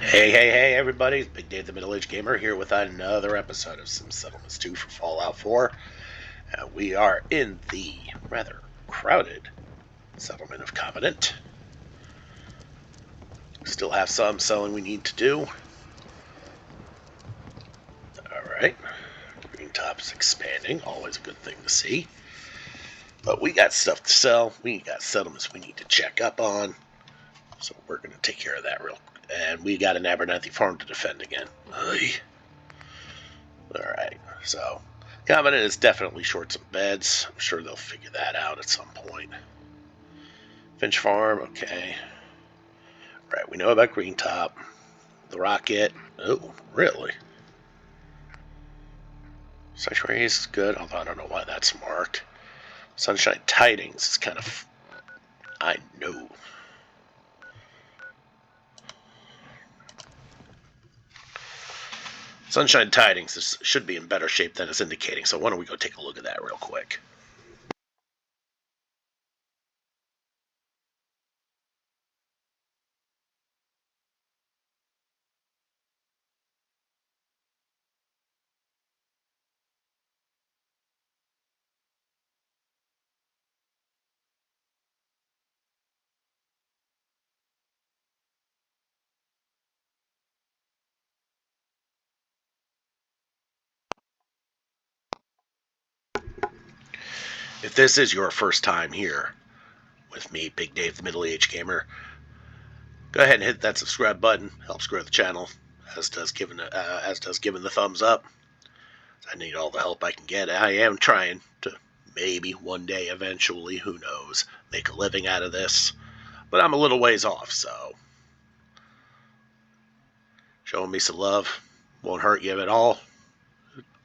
Hey, everybody. It's Big Dave the Middle-Aged Gamer here with another episode of Some Settlements 2 for Fallout 4. We are in the rather crowded settlement of Covenant. Still have some selling we need to do. Alright. Green Top's expanding. Always a good thing to see. But we got stuff to sell. We got settlements we need to check up on. So we're going to take care of that real quick. And we got an Abernathy farm to defend again. Alright, so Covenant is definitely short some beds. I'm sure they'll figure that out at some point. Finch Farm, okay. Right, we know about Green Top. The Rocket. Oh, really? Sanctuary is good, although I don't know why that's marked. Sunshine Tidings is kind of... I know. Sunshine Tidings should be in better shape than it's indicating, so why don't we go take a look at that real quick. If this is your first time here with me, Big Dave the Middle-Aged Gamer, go ahead and hit that subscribe button. Helps grow the channel, as does giving the thumbs up. I need all the help I can get. I am trying to maybe one day, eventually, who knows, make a living out of this. But I'm a little ways off, so showing me some love won't hurt you at all.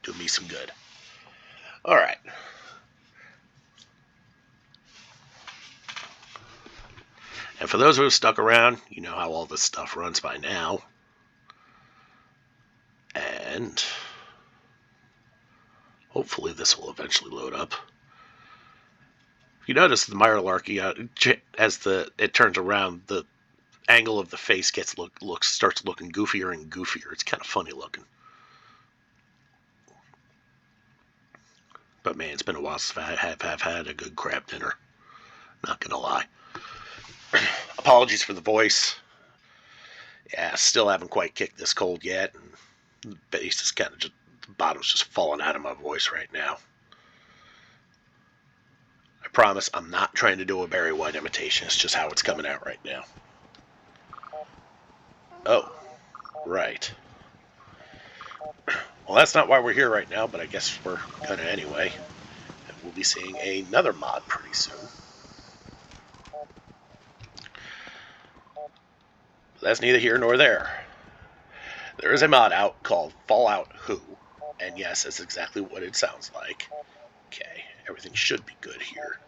Do me some good. All right. And for those who have stuck around, you know how all this stuff runs by now. And hopefully this will eventually load up. If you notice the Mirelurky, as it turns around, the angle of the face starts looking goofier and goofier. It's kind of funny looking. But man, it's been a while since I have had a good crab dinner. Not gonna lie. Apologies for the voice. Yeah, still haven't quite kicked this cold yet. And the bass is kind of just, the bottom's just falling out of my voice right now. I promise I'm not trying to do a Barry White imitation. It's just how it's coming out right now. Oh, right. Well, that's not why we're here right now, but I guess we're gonna anyway. And we'll be seeing another mod pretty soon. But that's neither here nor there. There is a mod out called Fallout Who, and yes, that's exactly what it sounds like. Okay, everything should be good here.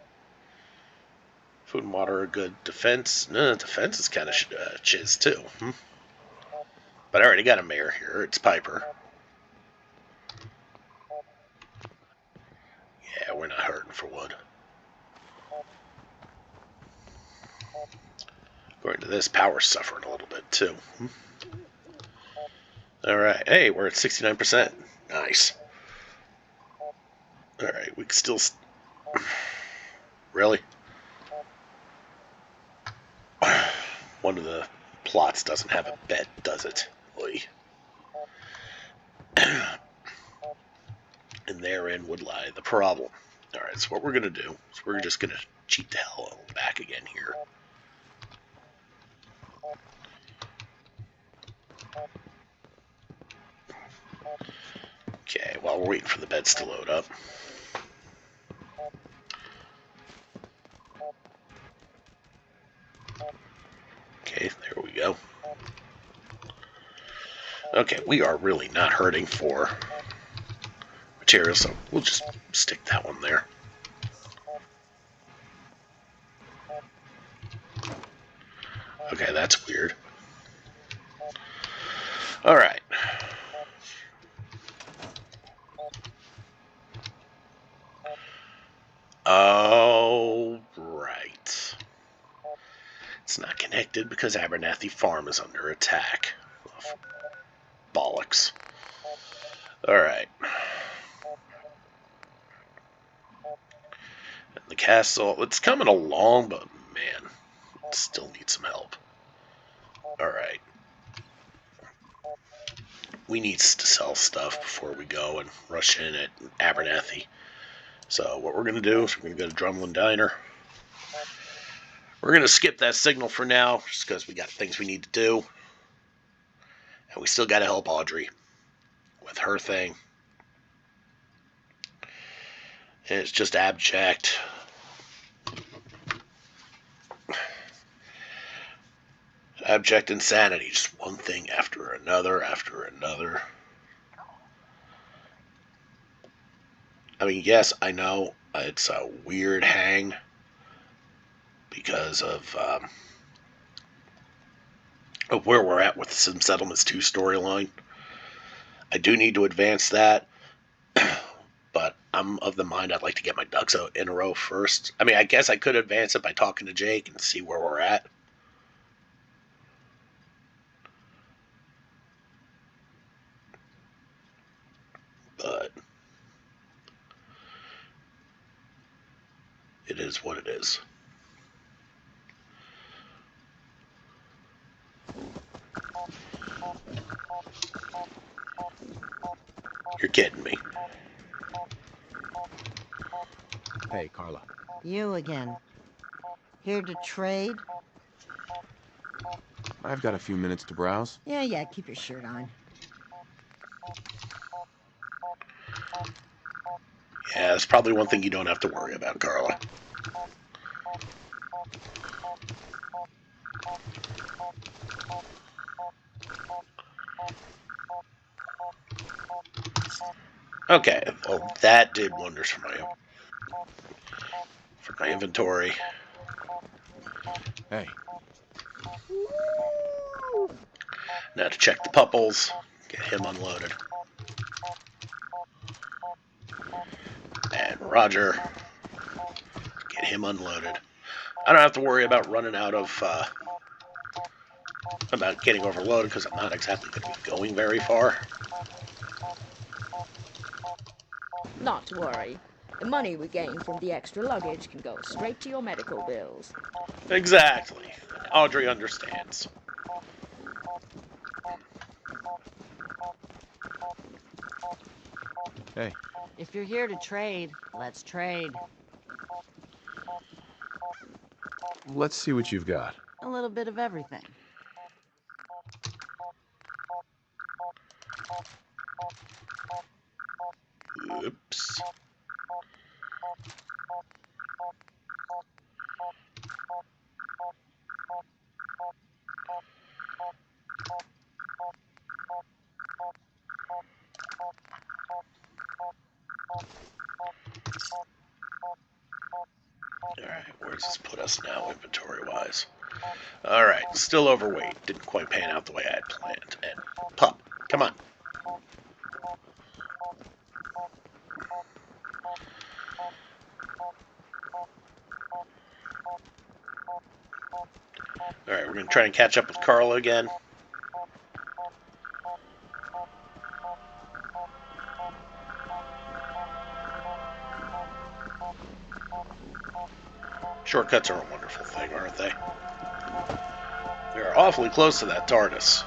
Food and water are good. Defense, no, defense is kind of chiz too. But I already got a mayor here. It's Piper. Yeah, we're not hurting for wood. According to this, power's suffering a little bit too. Alright, hey, we're at 69%. Nice. Alright, we can still... Really? One of the plots doesn't have a bed, does it? Oy. And therein would lie the problem. Alright, so what we're going to do is we're just going to cheat the hell back again here. Okay, while we're waiting for the beds to load up. Okay, there we go. Okay, we are really not hurting for materials, so we'll just stick that one there. Okay, that's weird. Alright. Oh, right. It's not connected because Abernathy Farm is under attack. Bollocks. Alright. The castle, it's coming along, but man, it still needs some help. Alright. We need to sell stuff before we go and rush in at Abernathy. So what we're going to do is we're going to go to Drumlin Diner. We're going to skip that signal for now, just because we got things we need to do. And we still got to help Audrey with her thing. And it's just abject. Abject insanity. Just one thing after another, after another. I mean, yes, I know it's a weird hang because of where we're at with the Sim Settlements 2 storyline. I do need to advance that, but I'm of the mind I'd like to get my ducks out in a row first. I mean, I guess I could advance it by talking to Jake and see where we're at. But it is what it is. You're kidding me. Hey, Carla. You again. Here to trade? I've got a few minutes to browse. Yeah, keep your shirt on. Yeah, that's probably one thing you don't have to worry about, Carla. Okay, well, that did wonders for my inventory. Hey. Now to check the pupples, get him unloaded. And Roger, get him unloaded. I don't have to worry about running out of, about getting overloaded because I'm not exactly going to be going very far. Not to worry. The money we gain from the extra luggage can go straight to your medical bills. Exactly. Audrey understands. Hey. If you're here to trade, let's trade. Let's see what you've got. A little bit of everything. Oops. Alright, where does this put us now, inventory-wise? Alright, still overweight. Didn't quite pan out the way I had planned. And pup, come on. Alright, we're going to try and catch up with Carla again. Shortcuts are a wonderful thing, aren't they? They're awfully close to that TARDIS.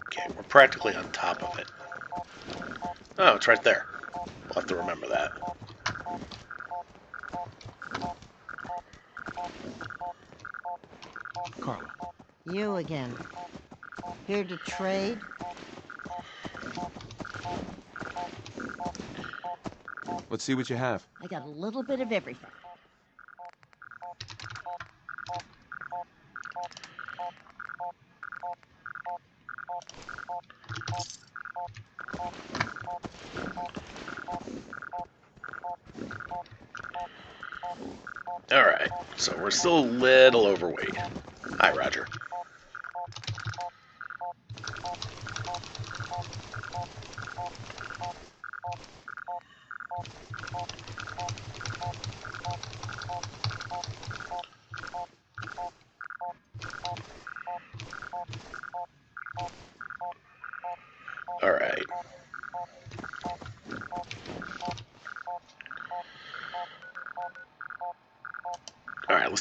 Okay, we're practically on top of it. Oh, it's right there. We'll have to remember that. Carla. You again. Here to trade? Let's see what you have. I got a little bit of everything. Alright, so we're still a little overweight. Hi, Roger.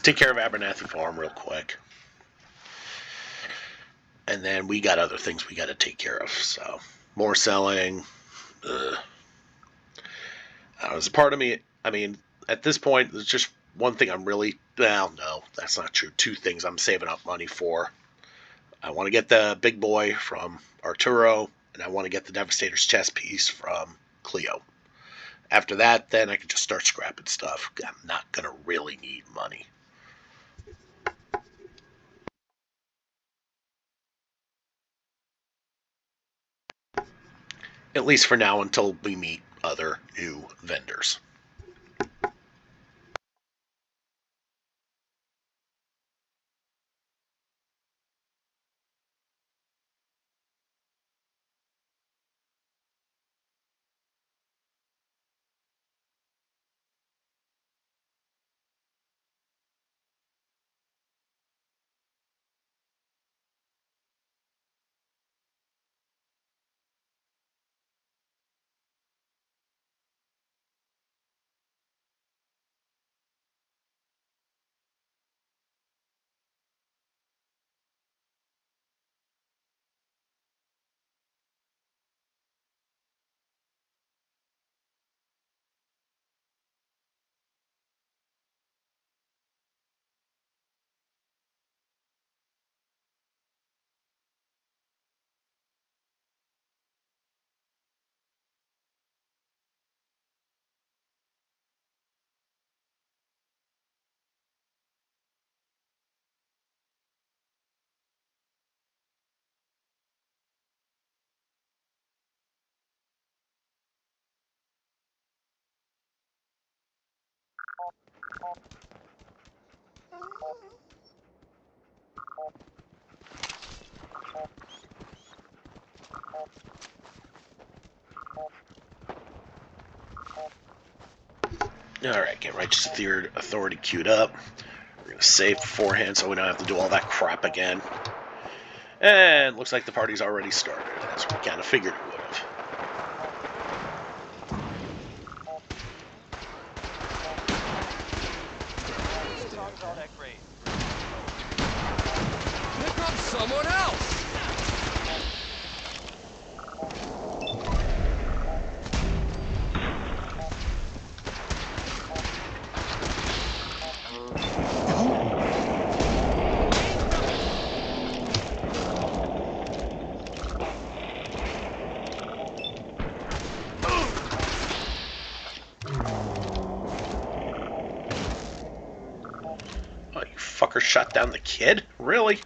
take care of Abernathy Farm real quick. And then we got other things we got to take care of. So, more selling. As a part of me, I mean, at this point, there's just one thing I'm really... Well, no, that's not true. Two things I'm saving up money for. I want to get the big boy from Arturo, and I want to get the Devastator's chess piece from Cleo. After that, then I can just start scrapping stuff. I'm not going to really need money. At least for now, until we meet other new vendors. Alright, get Righteous Authority queued up. We're going to save beforehand so we don't have to do all that crap again. And looks like the party's already started, as we kind of figured it would have. Here comes someone else! Oh, you fucker shot down the kid? Really?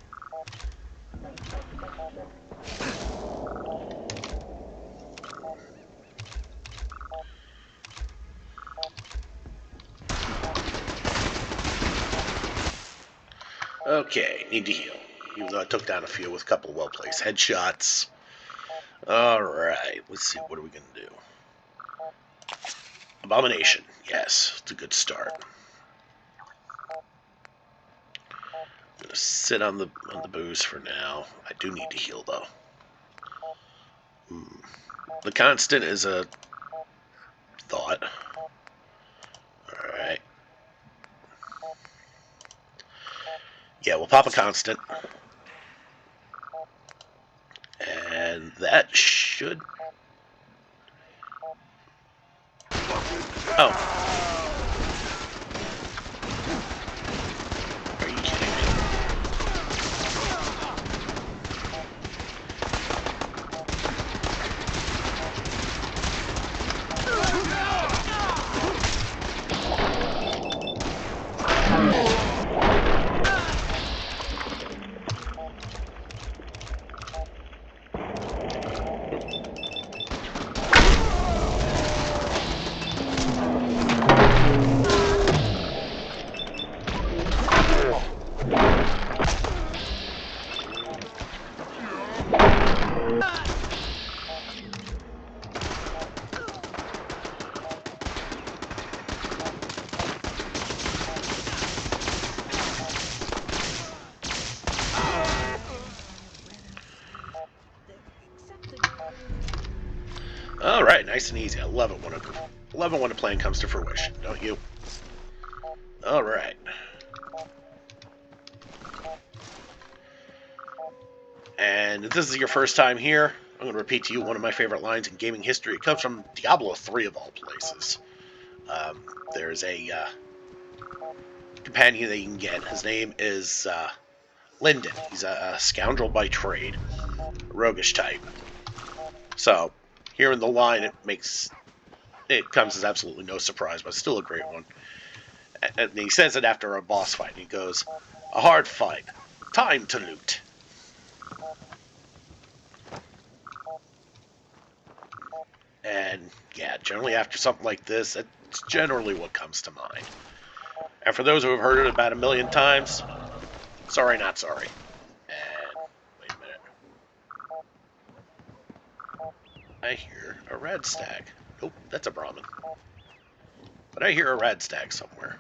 Okay, need to heal. Even though I took down a few with a couple of well-placed headshots. Alright, let's see, what are we going to do? Abomination, yes, it's a good start. I'm going to sit on the booze for now. I do need to heal, though. The constant is a thought. Alright. Yeah, we'll pop a constant. And that should... Oh. Are you kidding me? Alright, nice and easy. I love it when a plan comes to fruition, don't you? Alright. And if this is your first time here, I'm going to repeat to you one of my favorite lines in gaming history. It comes from Diablo 3 of all places. There's a companion that you can get. His name is Lyndon. He's a scoundrel by trade, a roguish type. So, hearing the line, it comes as absolutely no surprise, but still a great one. And he says it after a boss fight. He goes, "A hard fight. Time to loot." And yeah, generally after something like this, that's generally what comes to mind. And for those who have heard it about a million times, sorry, not sorry. And wait a minute. I hear a rad stag. Nope, that's a Brahmin. But I hear a rad stag somewhere.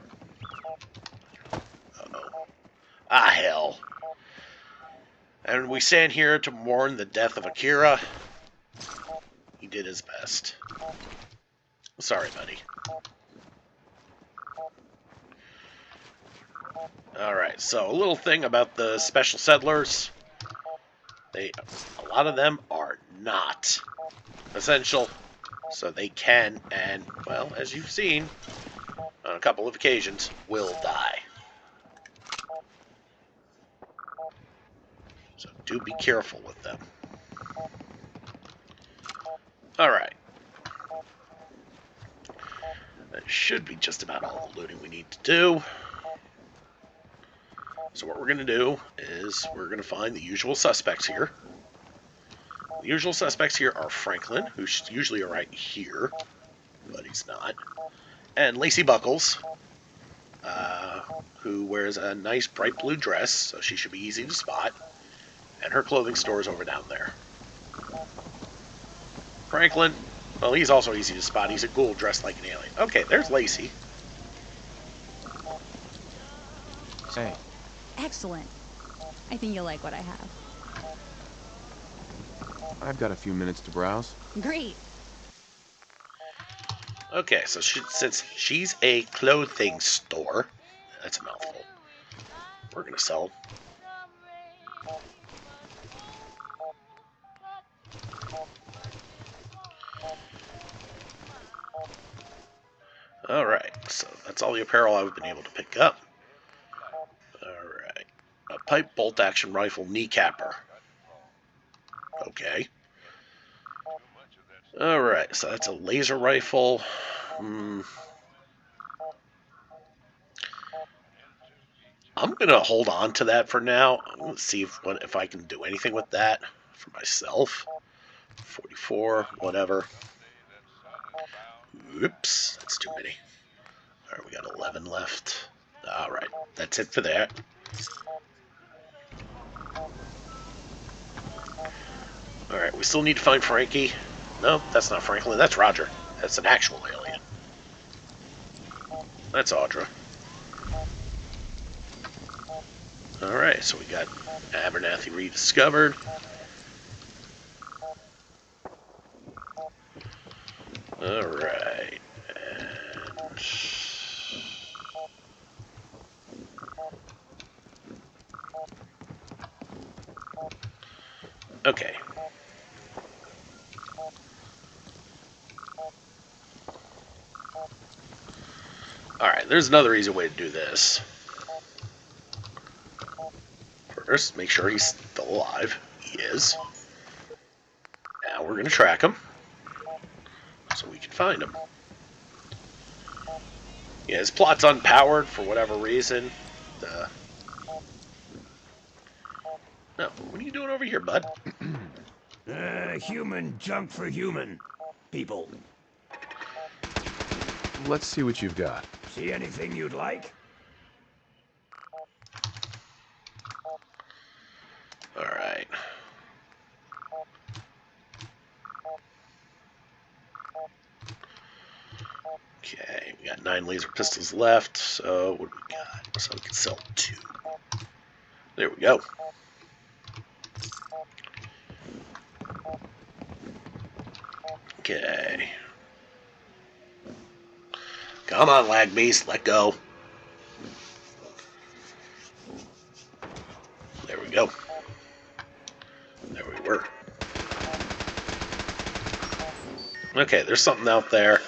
Uh-oh. Ah, hell. And we stand here to mourn the death of Akira. He did his best. Sorry, buddy. Alright, so a little thing about the special settlers. A lot of them are not essential, so they can, and, well, as you've seen on a couple of occasions, will die. So do be careful with them. Alright. That should be just about all the looting we need to do. So what we're going to do is we're going to find the usual suspects here. The usual suspects here are Franklin, who's usually right here, but he's not, and Lacey Buckles, who wears a nice bright blue dress, so she should be easy to spot, and her clothing store is over down there. Franklin, well, he's also easy to spot. He's a ghoul dressed like an alien. Okay, there's Lacey. Hey, Excellent. I think you'll like what I have. I've got a few minutes to browse. Great. Okay, so since she's a clothing store, that's a mouthful, we're going to sell. Alright, so that's all the apparel I've been able to pick up. Alright, a pipe bolt action rifle kneecapper. Okay. Alright, so that's a laser rifle. I'm going to hold on to that for now. I'm going to see if I can do anything with that for myself. 44, whatever. Oops, that's too many. Alright, we got 11 left. Alright, that's it for that. Alright, we still need to find Frankie. No, that's not Franklin, that's Roger. That's an actual alien. That's Audrey. Alright, so we got Abernathy rediscovered. Alright. Okay. Alright, there's another easy way to do this. First, make sure he's still alive. He is. Now we're going to track him so we can find him. Yeah, his plot's unpowered for whatever reason. No, what are you doing over here, bud? Human junk for human people. Let's see what you've got. See anything you'd like? Alright. Okay, we got 9 laser pistols left, so what do we got? So we can sell 2. There we go. Okay. Come on, lag beast, let go. There we go. door. Okay, there's something out there.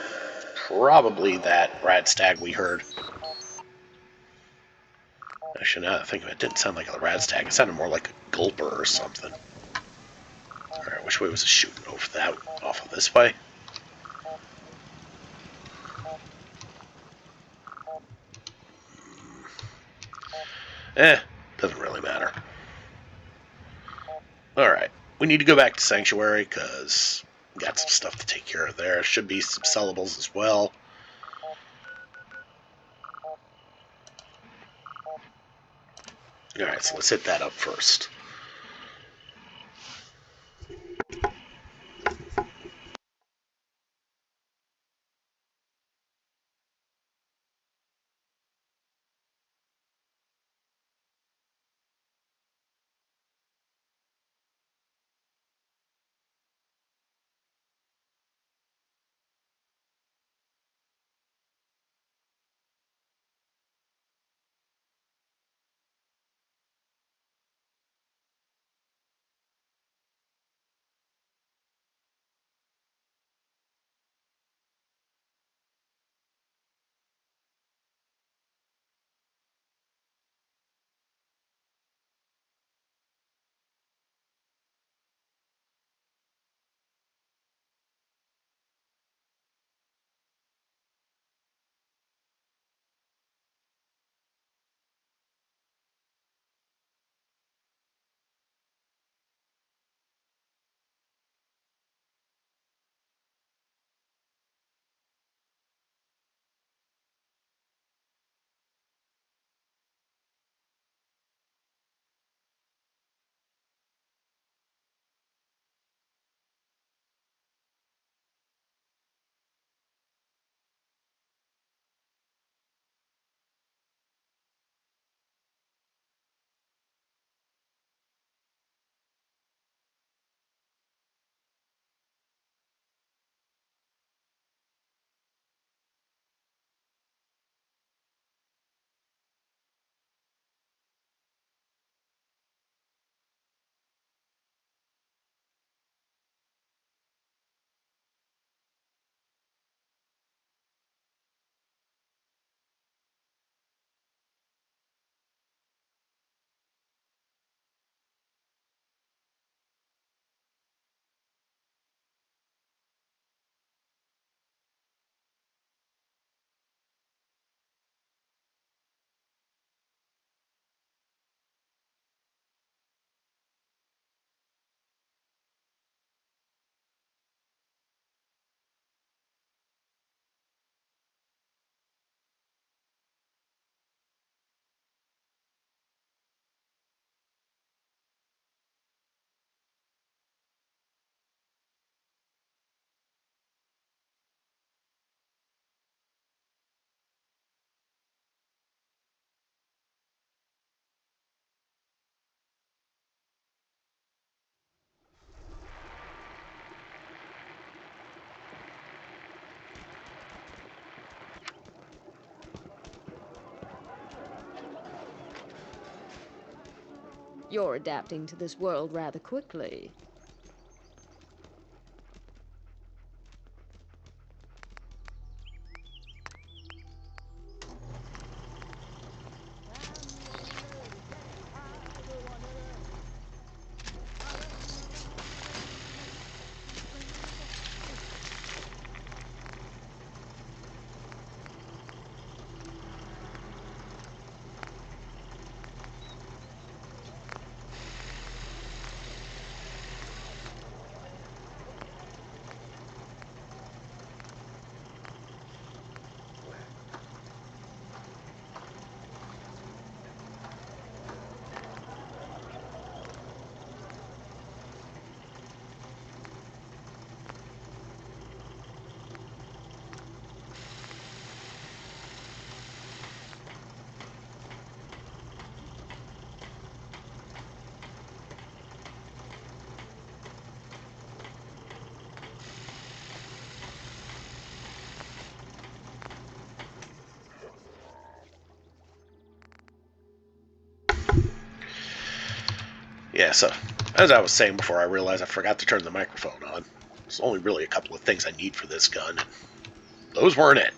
Probably that rad stag we heard. Actually, now that I think of it, it didn't sound like a rad stag. It sounded more like a gulper or something. Alright, which way was it shooting? Over that, off of this way? Doesn't really matter. Alright, we need to go back to Sanctuary, because we got some stuff to take care of there. Should be some sellables as well. Alright, so let's hit that up first. You're adapting to this world rather quickly. Yeah, so As I was saying before, I realized I forgot to turn the microphone on. There's only really a couple of things I need for this gun. Those weren't it.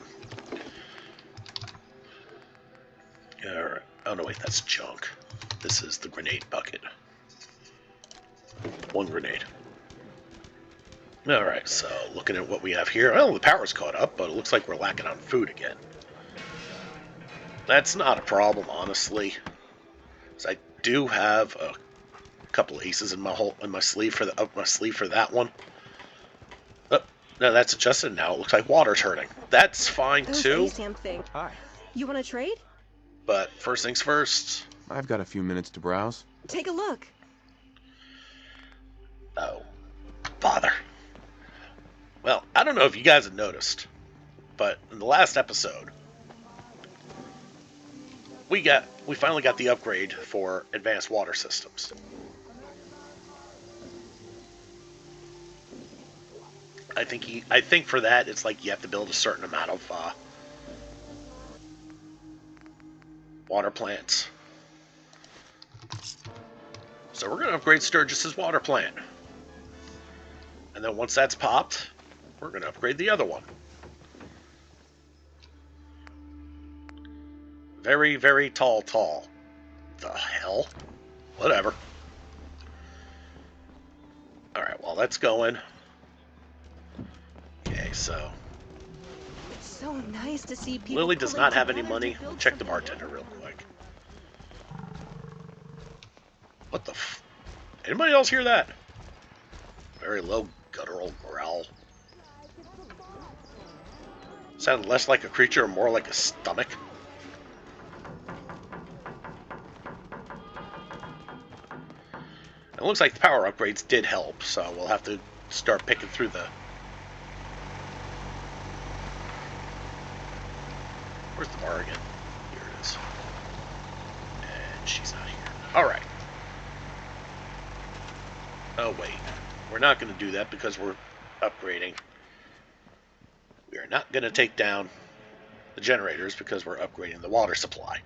Alright. Oh no, wait, that's junk. This is the grenade bucket. One grenade. Alright, so looking at what we have here. Well, the power's caught up, but it looks like we're lacking on food again. That's not a problem, honestly. So I do have a couple of aces in my sleeve for that one. Oh, no, that's adjusted now. It looks like water's hurting. That's fine too. Hi. You want to trade? But first things first. I've got a few minutes to browse. Take a look. Oh, bother. Well, I don't know if you guys have noticed, but in the last episode, we finally got the upgrade for advanced water systems. I think for that it's like you have to build a certain amount of water plants. So we're going to upgrade Sturgis's water plant. And then once that's popped, we're going to upgrade the other one. Very, very tall. The hell? Whatever. Alright, well, that's going. Okay, so It's so nice to see people. Lily does not have any money. Check the bartender real quick. What the f... Anybody else hear that? Very low guttural growl. Sounded less like a creature and more like a stomach. It looks like the power upgrades did help, so we'll have to start picking through the... Where's the bar again? Here it is. And she's not here. Alright. Oh, wait. We're not going to do that because we're upgrading. We are not going to take down the generators because we're upgrading the water supply.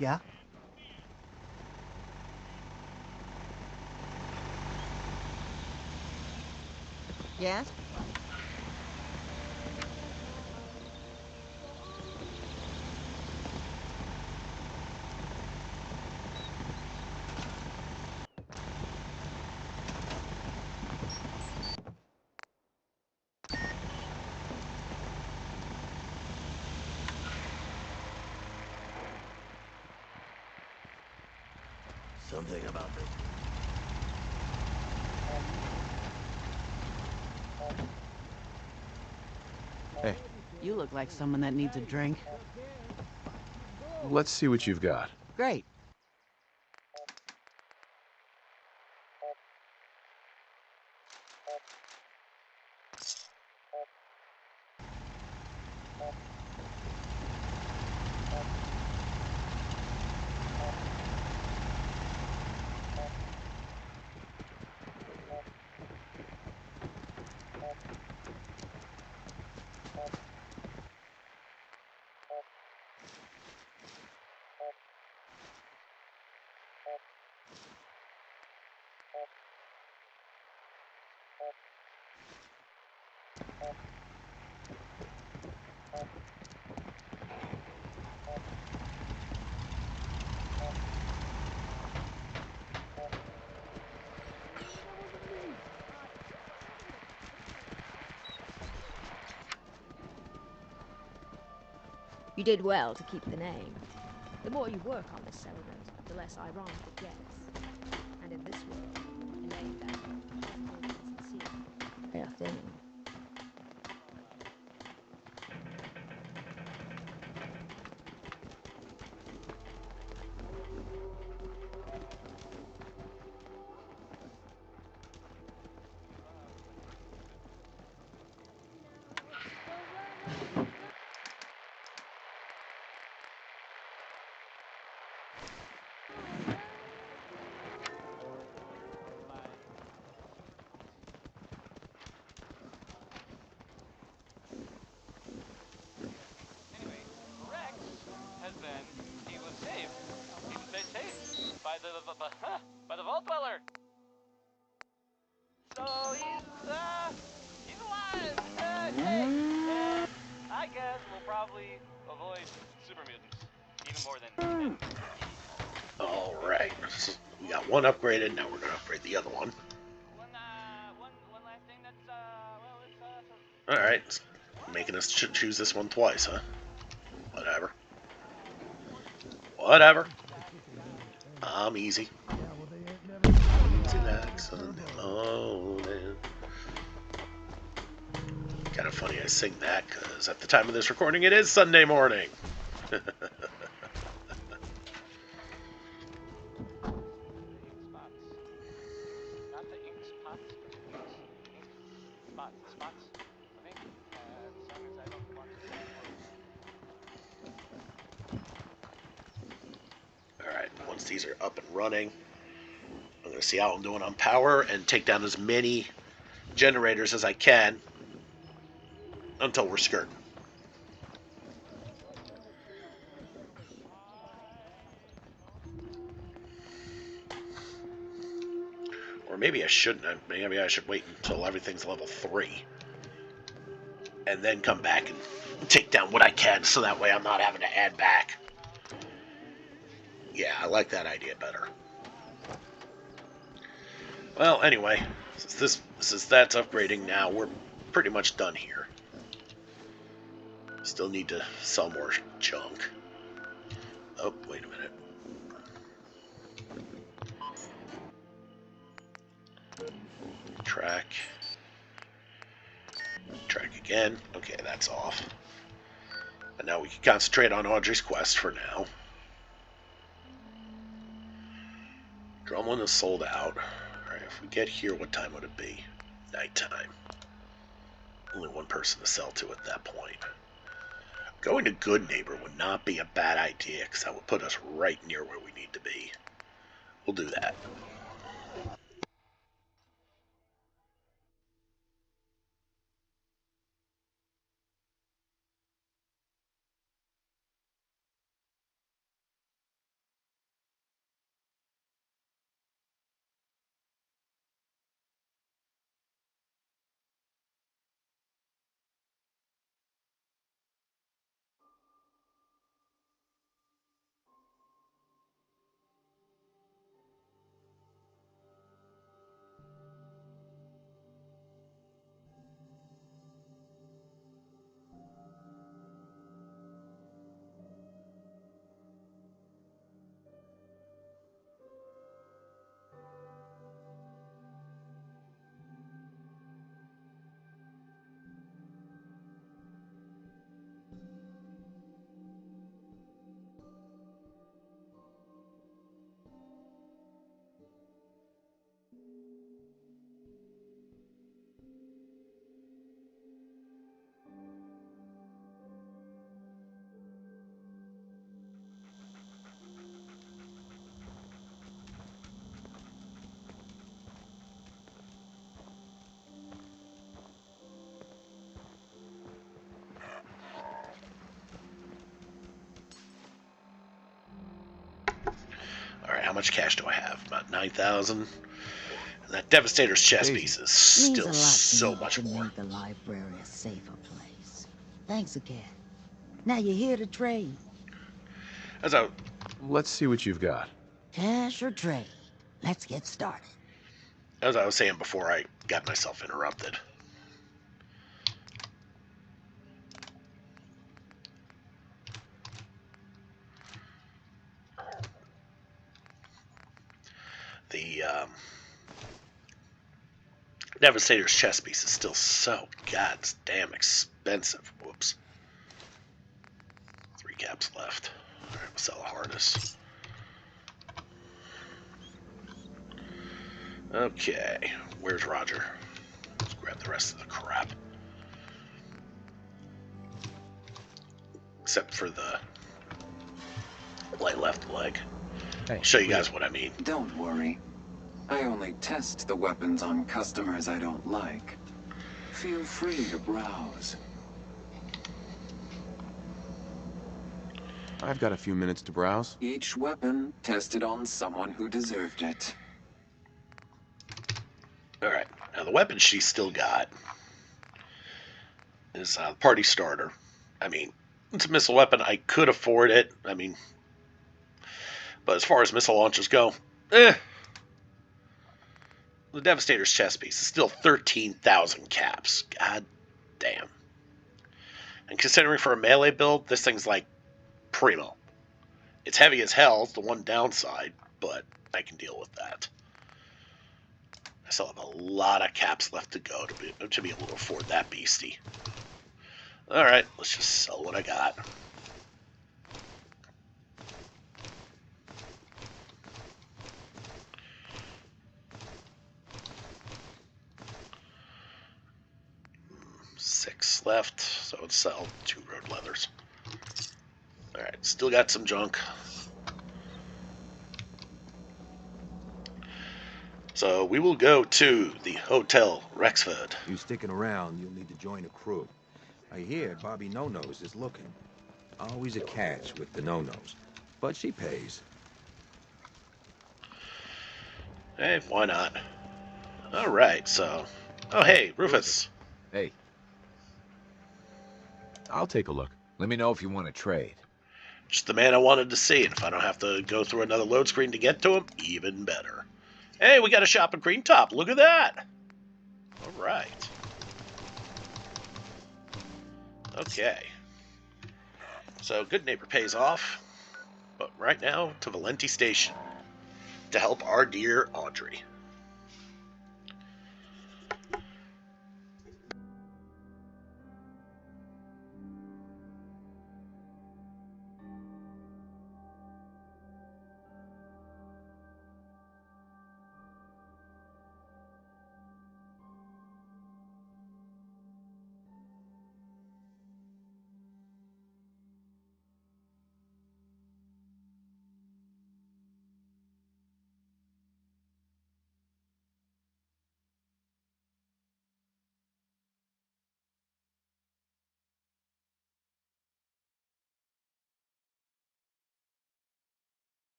Yeah? Yes? Something about this. Hey, You look like someone that needs a drink. let's see what you've got. Great. You did well to keep the name. The more you work on this settlement, the less ironic it gets. And in this world, a name that is sincere. They are thin. He was saved. He didn't say saved by the vault dweller. So he's alive. Yay! And I guess we'll probably avoid super mutants even more than Alright, so we got one upgraded, now we're going to upgrade the other one. one last thing that's well, it's Alright, making us choose this one twice, huh? Whatever. Whatever. I'm easy. Easy like Sunday morning. Kind of funny I sing that, because at the time of this recording, it is Sunday morning. not the ink spots, but ink spots of ink. The same as I don't want to say Alright, once these are up and running, I'm going to see how I'm doing on power and take down as many generators as I can until we're skirting. Or maybe I shouldn't. Maybe I should wait until everything's level 3. And then come back and take down what I can so that way I'm not having to add back. Yeah, I like that idea better. Well, anyway, since that's upgrading now, we're pretty much done here. Still need to sell more junk. Oh, wait a minute. Track. Track again. Okay, that's off. And now we can concentrate on Audrey's quest for now. Drumlin is sold out. Alright, if we get here, what time would it be? Nighttime. Only one person to sell to at that point. Going to Good Neighbor would not be a bad idea, because that would put us right near where we need to be. We'll do that. Alright, how much cash do I have? About 9,000. And that Devastator's chest Daisy. piece is Means still a lot to so me much to more. make the library a safer place. Thanks again. Now you're here to trade. As I, Let's see what you've got. Cash or trade? Let's get started. as I was saying before I got myself interrupted. The Devastator's chest piece is still so goddamn expensive. Whoops. 3 caps left. Alright, we'll sell a harness. Okay, where's Roger? Let's grab the rest of the crap. Except for the left leg. Hey, I'll show you guys what I mean. Don't worry. I only test the weapons on customers I don't like. Feel free to browse. I've got a few minutes to browse. Each weapon tested on someone who deserved it. Alright, now the weapon she's still got is Party Starter. I mean, it's a missile weapon. I could afford it. I mean, but as far as missile launchers go, The Devastator's chest piece is still 13,000 caps. God damn. And considering for a melee build, this thing's like primo. It's heavy as hell, it's the one downside, but I can deal with that. I still have a lot of caps left to go to be able to afford that beastie. Alright, let's just sell what I got. Six left, so let's sell 2 road leathers. Alright, still got some junk. So we will go to the Hotel Rexford. You sticking around, you'll need to join a crew. I hear Bobby No-Nose is looking. Always a catch with the No-Nose, but she pays. Hey, why not? Alright, so... Oh, hey, Rufus. Hey. I'll take a look. Let me know if you want to trade. Just the man I wanted to see, and if I don't have to go through another load screen to get to him, even better. Hey, we got a shop at Green Top. Look at that. Alright. Okay. So, good neighbor pays off. But right now, to Valenti Station. To help our dear Audrey.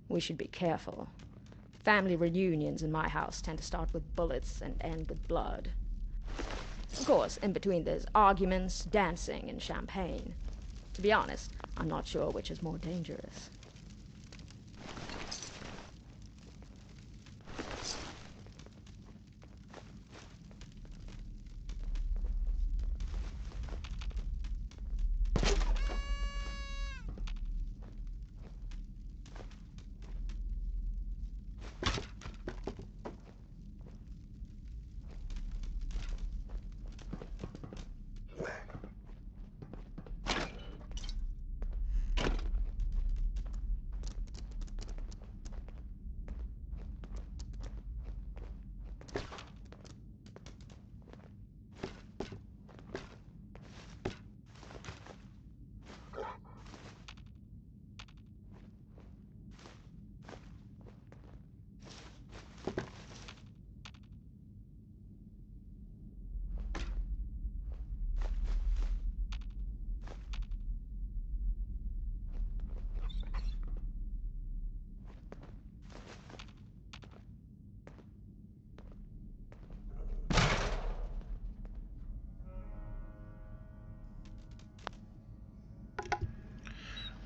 We should be careful. Family reunions in my house tend to start with bullets and end with blood. Of course, in between there's arguments, dancing, and champagne. To be honest, I'm not sure which is more dangerous.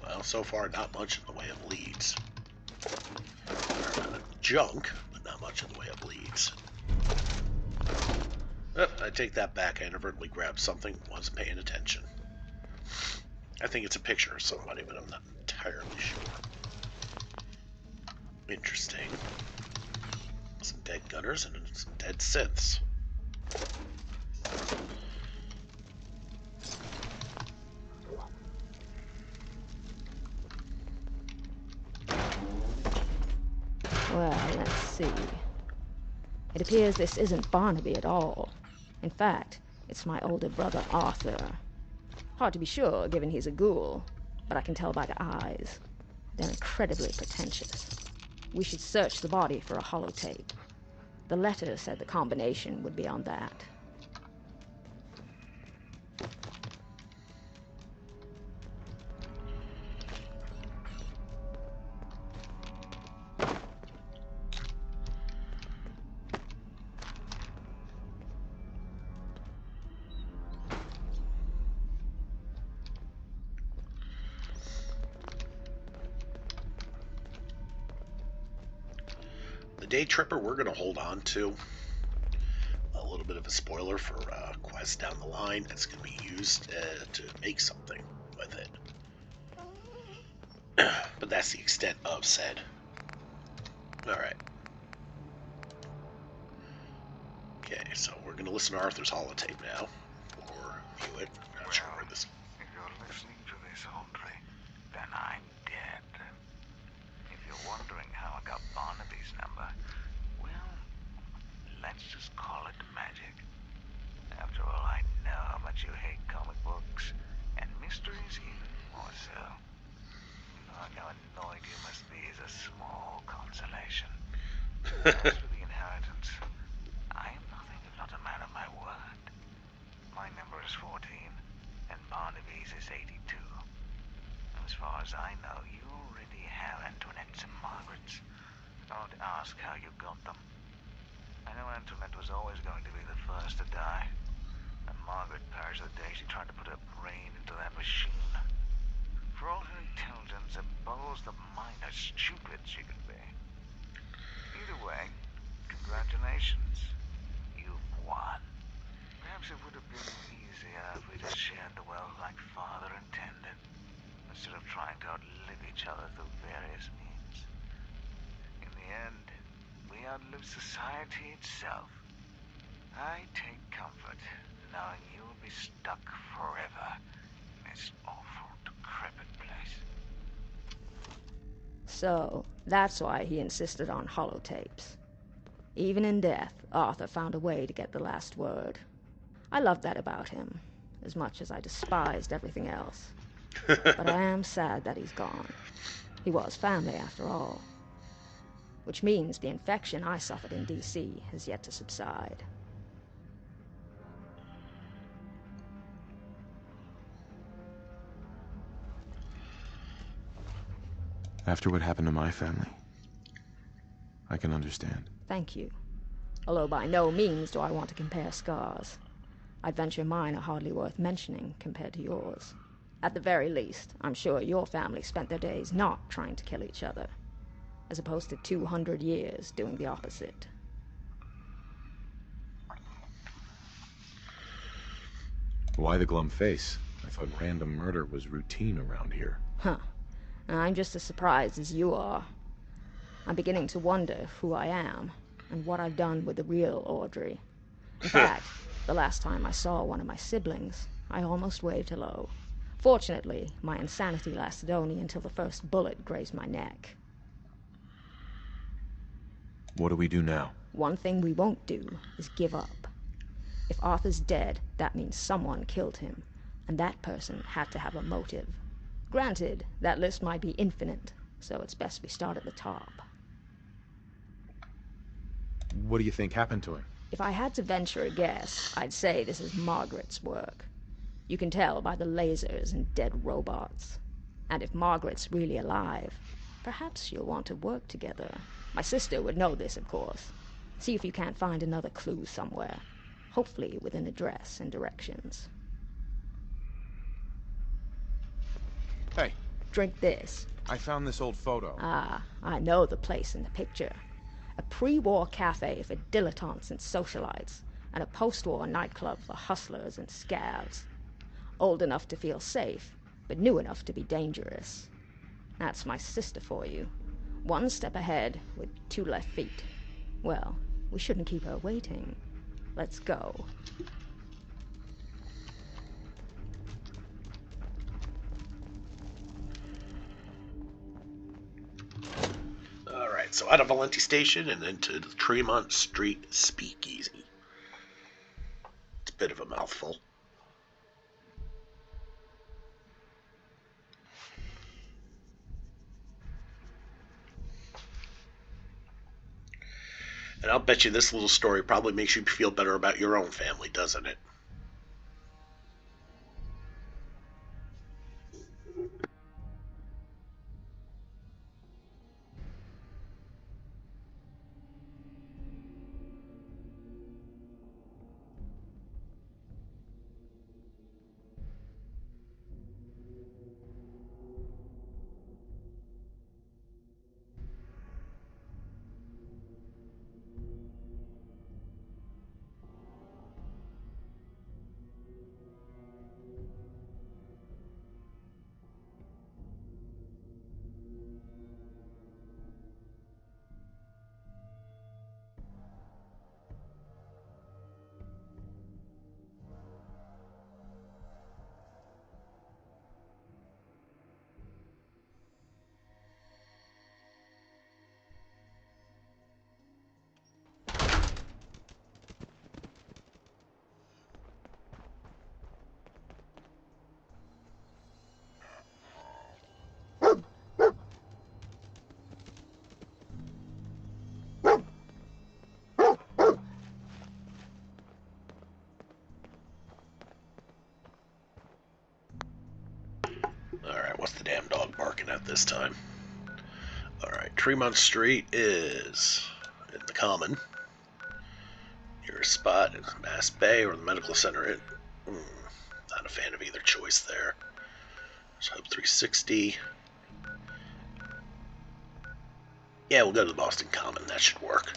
Well, so far, not much in the way of leads. Junk, but not much in the way of leads. Oh, I take that back. I inadvertently grabbed something, wasn't paying attention. I think it's a picture of somebody, but I'm not entirely sure. Interesting. Some dead gunners and some dead synths. Well, let's see. It appears this isn't Barnaby at all. In fact, it's my older brother Arthur. Hard to be sure, given he's a ghoul, but I can tell by the eyes. They're incredibly pretentious. We should search the body for a holotape. The letter said the combination would be on that. The day tripper we're going to hold on to. A little bit of a spoiler for quests down the line. It's going to be used to make something with it. But that's the extent of said. Alright. Okay, so we're going to listen to Arthur's holotape now. Or view it. I'm not sure where this... If you're listening to this, Audrey, then I'm dead. If you're wondering how I got Barnaby's number, well, let's just call it magic. After all, I know how much you hate comic books, and mysteries even more so. Knowing how annoyed you must be is a small consolation. As for the inheritance, I am nothing if not a man of my word. My number is 14, and Barnaby's is 82. As far as I know, you already have Antoinette's and Margaret's. Don't ask how you got them. I know Antoinette was always going to be the first to die, and Margaret perished the day she tried to put her brain into that machine. For all her intelligence, it boggles the mind how stupid she can be. Either way, congratulations. You've won. Perhaps it would have been easier if we just shared the wealth like Father intended, instead of trying to outlive each other through various means. In the end, we outlive society itself. I take comfort knowing you'll be stuck forever in this awful, decrepit place. So, that's why he insisted on holotapes. Even in death, Arthur found a way to get the last word. I loved that about him, as much as I despised everything else. But I am sad that he's gone. He was family, after all. Which means the infection I suffered in D.C. has yet to subside. After what happened to my family, I can understand. Thank you. Although by no means do I want to compare scars. I'd venture mine are hardly worth mentioning compared to yours. At the very least, I'm sure your family spent their days not trying to kill each other, as opposed to 200 years doing the opposite. Why the glum face? I thought random murder was routine around here. Huh. I'm just as surprised as you are. I'm beginning to wonder who I am, and what I've done with the real Audrey. In fact, the last time I saw one of my siblings, I almost waved hello. Fortunately, my insanity lasted only until the first bullet grazed my neck. What do we do now? One thing we won't do is give up. If Arthur's dead, that means someone killed him, and that person had to have a motive. Granted, that list might be infinite, so it's best we start at the top. What do you think happened to him? If I had to venture a guess, I'd say this is Margaret's work. You can tell by the lasers and dead robots. And if Margaret's really alive, perhaps you'll want to work together. My sister would know this, of course. See if you can't find another clue somewhere. Hopefully with an address and directions. Hey. Drink this. I found this old photo. Ah, I know the place in the picture. A pre-war cafe for dilettantes and socialites, and a post-war nightclub for hustlers and scabs. Old enough to feel safe, but new enough to be dangerous. That's my sister for you. One step ahead with 2 left feet. Well, we shouldn't keep her waiting. Let's go. Alright, so out of Valenti Station and into the Tremont Street Speakeasy. It's a bit of a mouthful. And I'll bet you this little story probably makes you feel better about your own family, doesn't it? Alright, what's the damn dog barking at this time? Alright, Tremont Street is in the Common. Your spot is Mass Bay or the Medical Center. Not a fan of either choice there. There's Hub 360. Yeah, we'll go to the Boston Common. That should work.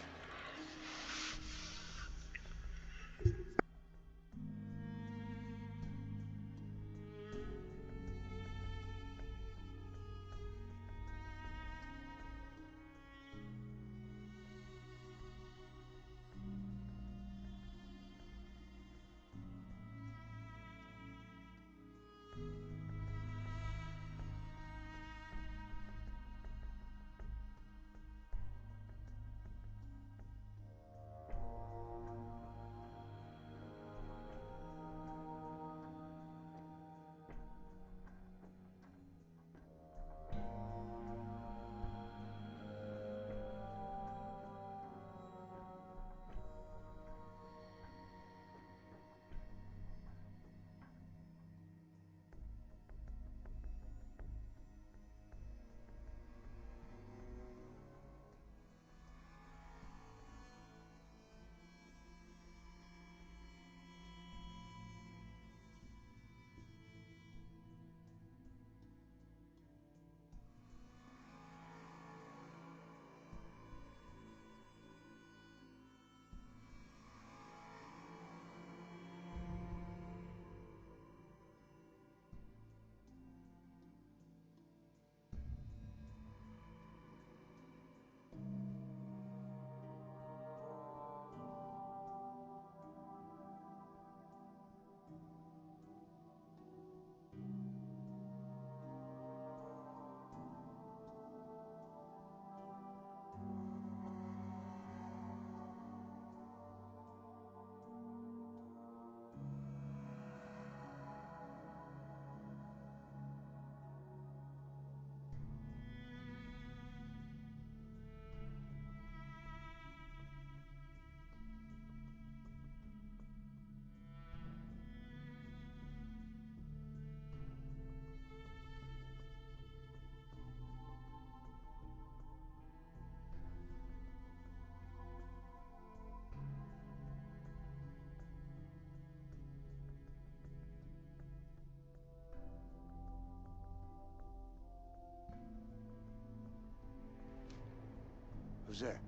loser.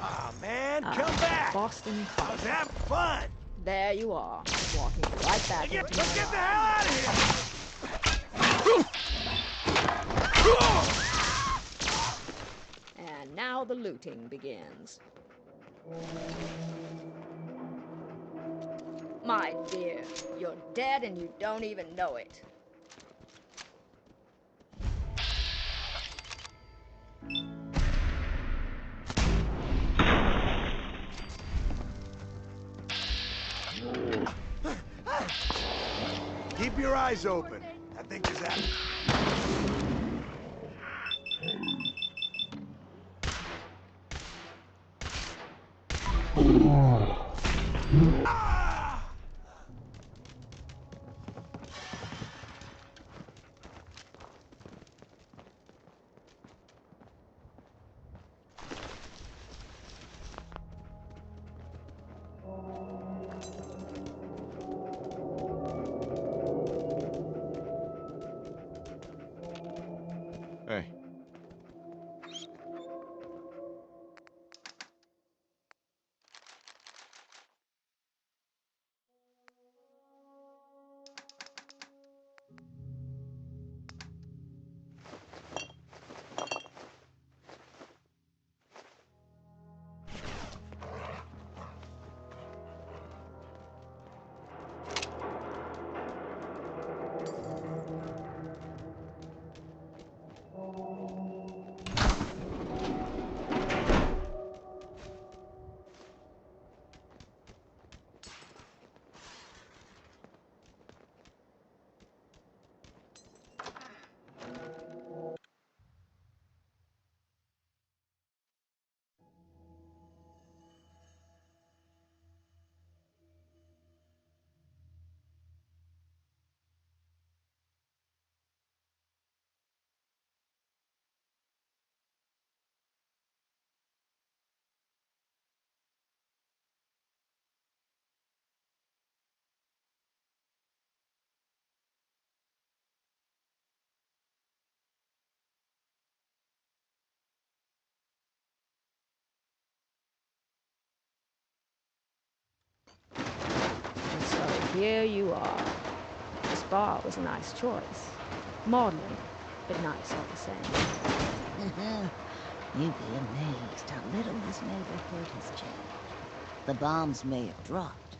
Aw, man, come back! Boston I was College. having fun! There you are, walking right back into Let's my get the life. hell out of here! And now the looting begins. My dear, you're dead and you don't even know it. Keep your eyes open. I think there's that. Hey. And so here you are. This bar was a nice choice. Maudlin, but nice all the same. You'd be amazed how little this neighborhood has changed. The bombs may have dropped,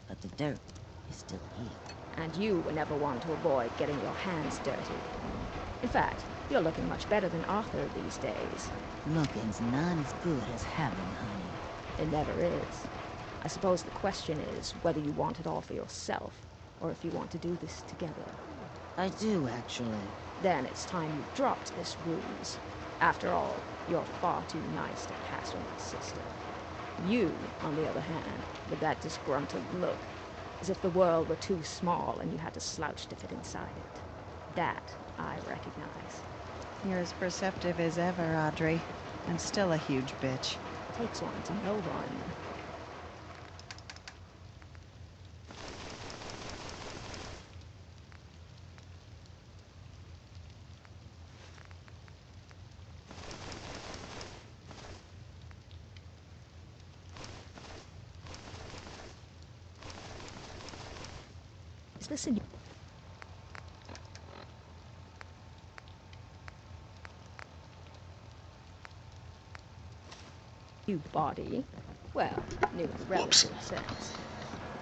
but the dirt is still here. And you were never one to avoid getting your hands dirty. In fact, you're looking much better than Arthur these days. Looking's not as good as having, honey. It never is. I suppose the question is whether you want it all for yourself, or if you want to do this together. I do, actually. Then it's time you dropped this ruse. After all, you're far too nice to pass for my sister. You, on the other hand, with that disgruntled look, as if the world were too small and you had to slouch to fit inside it. That I recognize. You're as perceptive as ever, Audrey, and still a huge bitch. Takes one to know one. Is this a new body? Well, new in a relative sense.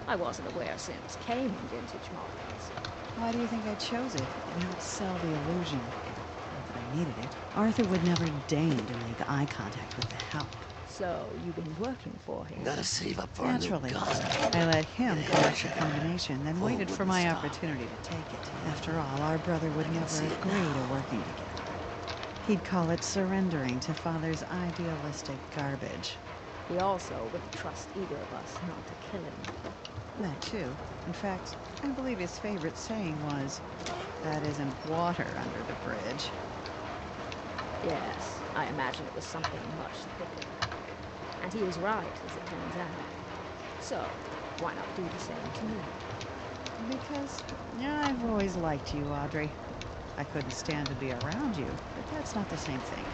I wasn't aware Sims came in vintage models. Why do you think I chose it? It helped sell the illusion. Not that I needed it. Arthur would never deign to make eye contact with the help. So, you've been working for him. Gotta save up for Naturally. a new gun. I let him collect the combination, then waited for my opportunity to take it. After all, our brother would never agree to working together. He'd call it surrendering to Father's idealistic garbage. He also wouldn't trust either of us not to kill him. That too. In fact, I believe his favorite saying was, "That isn't water under the bridge." Yes, I imagine it was something much thicker. And he was right, as it turns out. So, why not do the same to me? Because I've always liked you, Audrey. I couldn't stand to be around you, but that's not the same thing.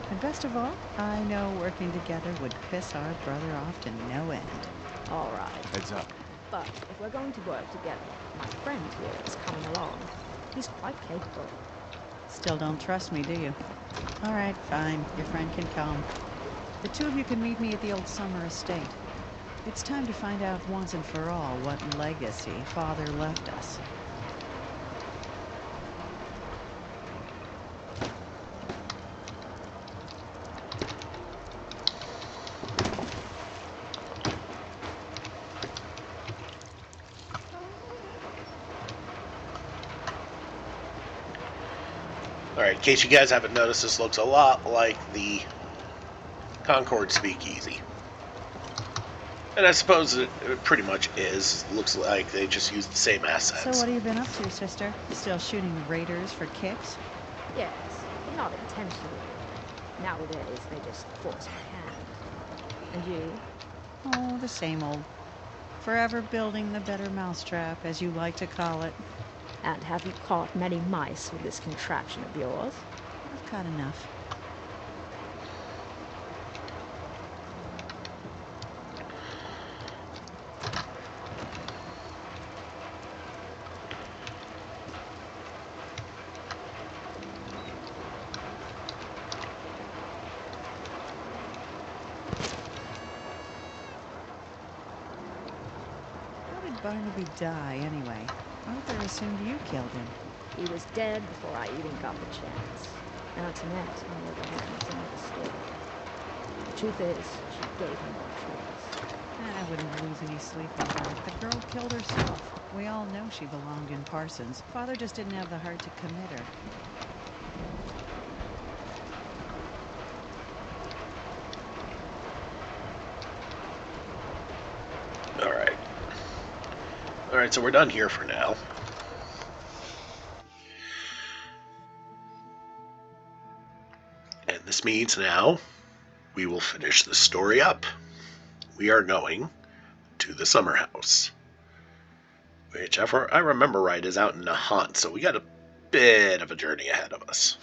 And best of all, I know working together would piss our brother off to no end. All right. Heads up. But if we're going to work together, my friend here is coming along. He's quite capable. Still don't trust me, do you? All right, fine. Your friend can come. The two of you can meet me at the old summer estate. It's time to find out once and for all what legacy Father left us. Alright, in case you guys haven't noticed, this looks a lot like the Concord Speakeasy. And I suppose it pretty much is. Looks like they just use the same assets. So what have you been up to, sister? Still shooting raiders for kicks? Yes, but not intentionally. Nowadays, they just force my hand. And you? Oh, the same old. Forever building the better mousetrap, as you like to call it. And have you caught many mice with this contraption of yours? I've caught enough. How did Barnaby die, anyway? Arthur assumed you killed him. He was dead before I even got the chance. And Antoinette, on the other hand, is another story. The truth is, she gave him no choice. I wouldn't lose any sleep over it. The girl killed herself. We all know she belonged in Parsons. Father just didn't have the heart to commit her. Alright. Alright, so we're done here for now. And this means now we will finish the story up. We are going to the summer house, which, if I remember right, is out in Nahant, so we got a bit of a journey ahead of us.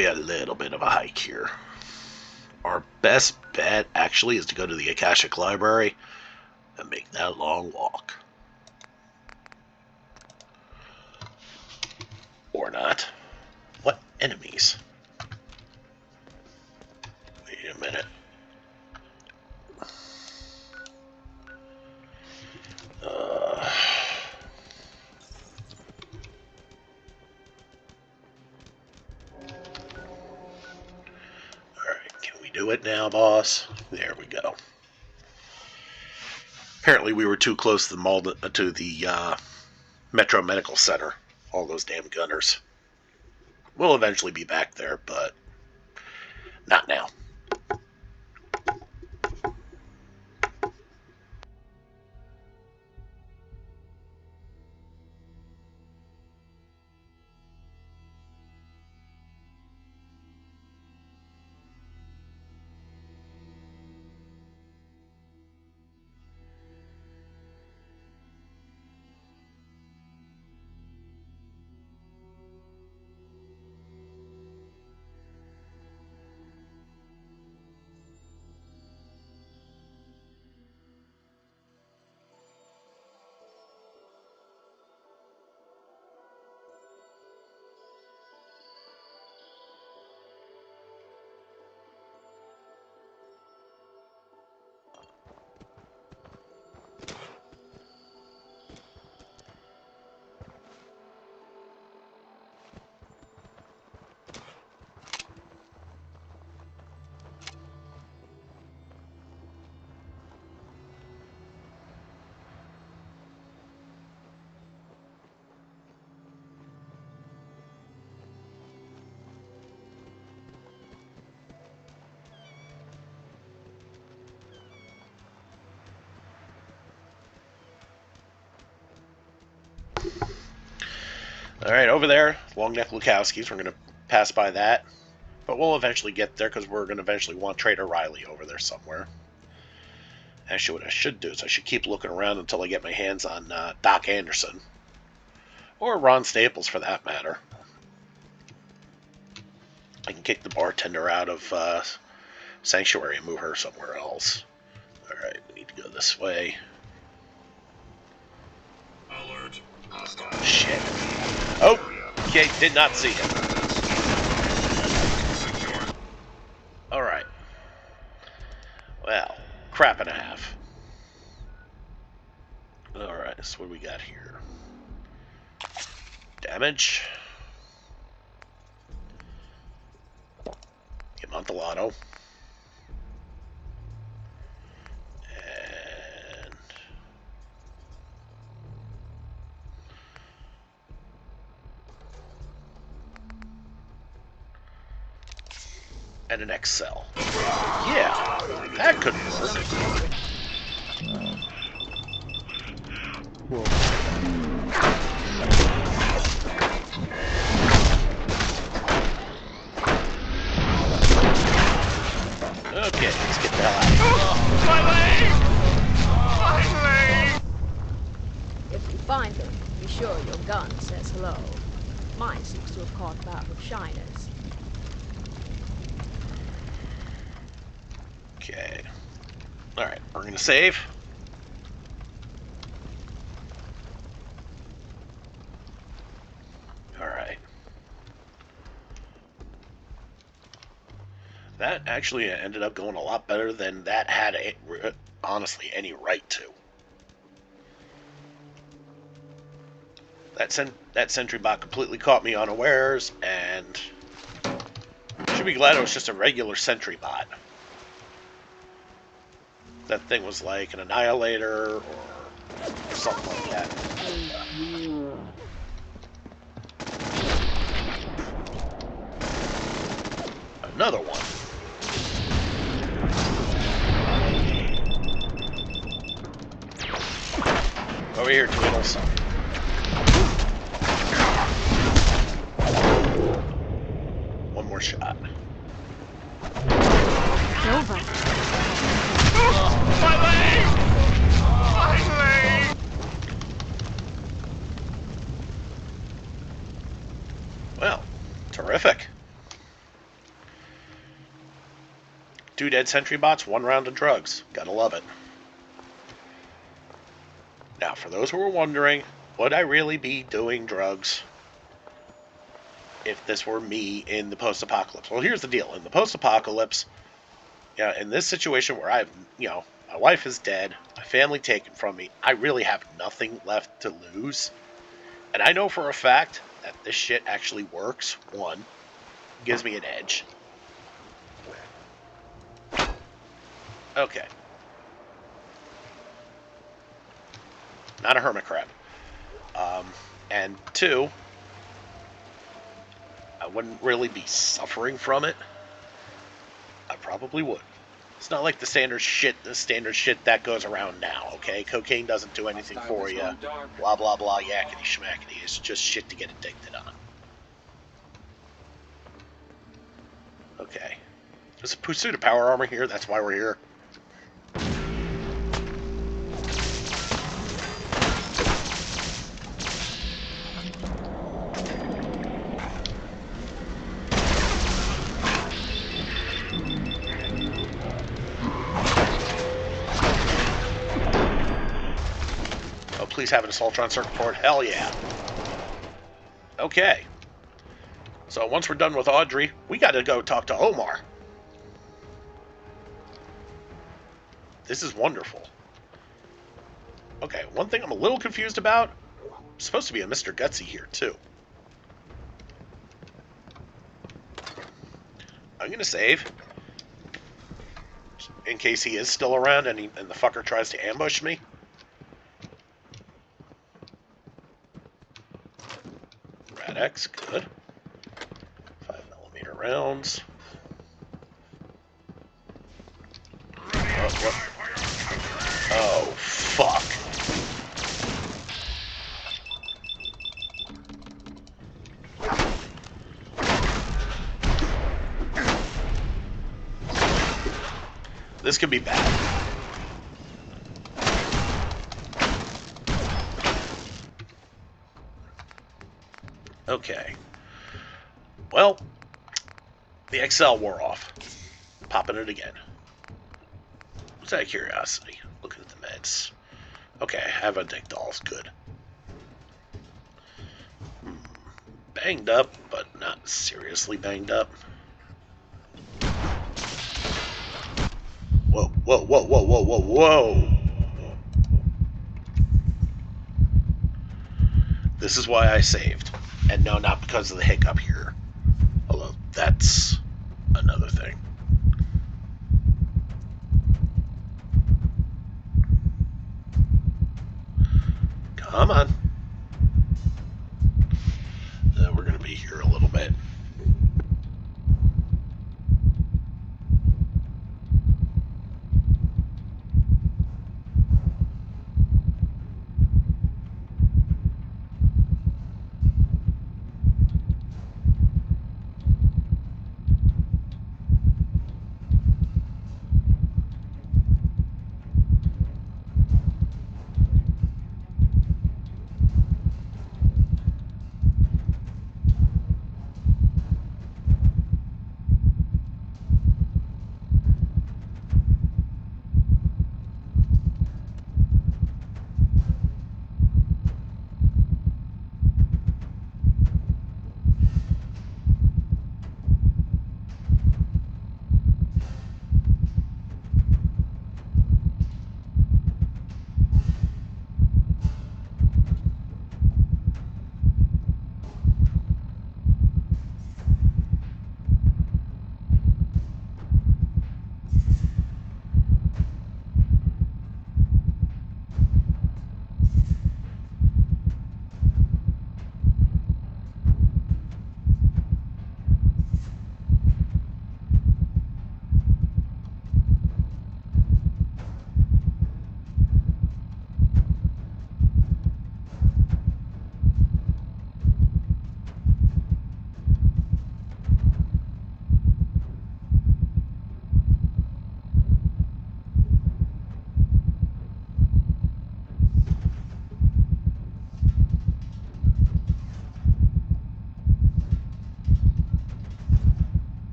be a little bit of a hike here. Our best bet, actually, is to go to the Akashic Library and make that long walk. Or not. What enemies? Wait a minute. Alright, can we do it now, boss? There we go. Apparently we were too close to the Metro Medical Center. All those damn gunners. We'll eventually be back there, but not now. Alright, over there, Long Neck Lukowski's. We're going to pass by that. But we'll eventually get there because we're going to eventually want Trader Riley over there somewhere. Actually, what I should do is I should keep looking around until I get my hands on Doc Anderson. Or Ron Staples, for that matter. I can kick the bartender out of Sanctuary and move her somewhere else. Alright, we need to go this way. Alert. Shit. Oh! Okay, did not see him. Alright. Well, crap and a half. Alright, so what do we got here? Damage. Amontillado. And an Excel. Yeah, that could work. Okay, let's get the hell out of here. My leg! My leg! If you find him, be sure your gun says hello. Mine seems to have caught about with shiners. Okay. Alright, we're going to save. Alright. That actually ended up going a lot better than that had, honestly, any right to. That sentry bot completely caught me unawares, and should be glad it was just a regular sentry bot. That thing was like an annihilator or something like that. Another one. Over here, Twiddles. One more shot. Over. My leg! My leg! Well, terrific. 2 dead sentry bots, 1 round of drugs. Gotta love it. Now, for those who are wondering, would I really be doing drugs if this were me in the post-apocalypse? Well, here's the deal. In the post-apocalypse, yeah, in this situation where I've, my wife is dead, my family taken from me, I really have nothing left to lose. And I know for a fact that this shit actually works. 1, gives me an edge. Okay. Not a hermit crab. And 2, I wouldn't really be suffering from it. I probably would. It's not like the standard shit that goes around now, okay? Cocaine doesn't do anything for you. Blah, blah, blah, yakety schmackety. It's just shit to get addicted on. Okay. There's a pursuit of power armor here. That's why we're here. Please have an Assaultron circuit board. Hell yeah. Okay. So once we're done with Audrey, we gotta go talk to Omar. This is wonderful. Okay, one thing I'm a little confused about. There's supposed to be a Mr. Gutsy here, too. I'm gonna save. In case he is still around and the fucker tries to ambush me. X, good. 5mm rounds. Oh, fuck. This could be bad. Okay. Well, the XL wore off. Popping it again. What's out of curiosity? Looking at the meds. Okay, I have a dick dolls. Good. Banged up, but not seriously banged up. Whoa, whoa, whoa, whoa, whoa, whoa, whoa! This is why I saved. And no, not because of the hiccup here. Although, that's another thing. Come on. We're going to be here a little bit.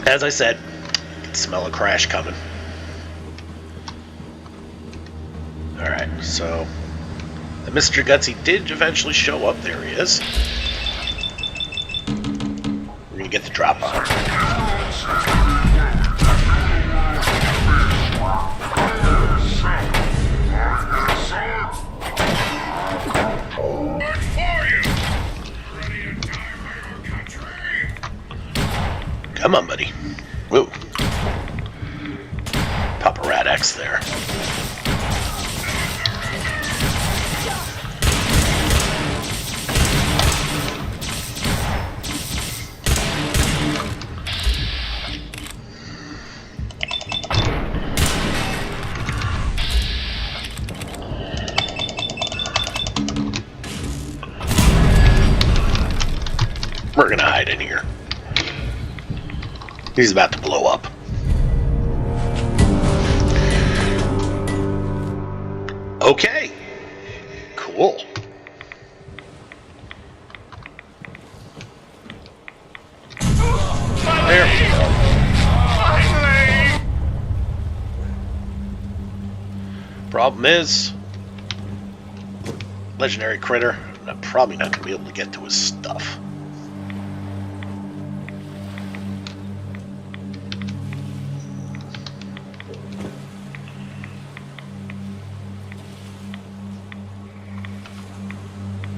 As I said, I can smell a crash coming. Alright, so Mr. Gutsy did eventually show up. There he is. We're gonna get the drop on him. Come on, buddy. Whoa. Pop a Rat X there. We're gonna hide in here. He's about to blow up. Okay. Cool. There we go. Problem is, legendary critter, I'm probably not going to be able to get to his stuff.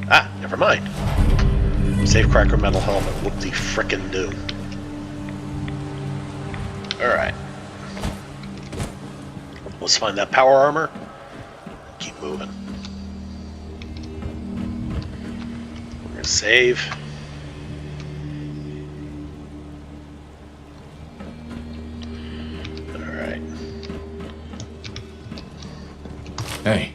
Ah, never mind. Safecracker metal helmet, whoop-de frickin' do. Alright. Let's find that power armor. Keep moving. We're gonna save. Alright. Hey.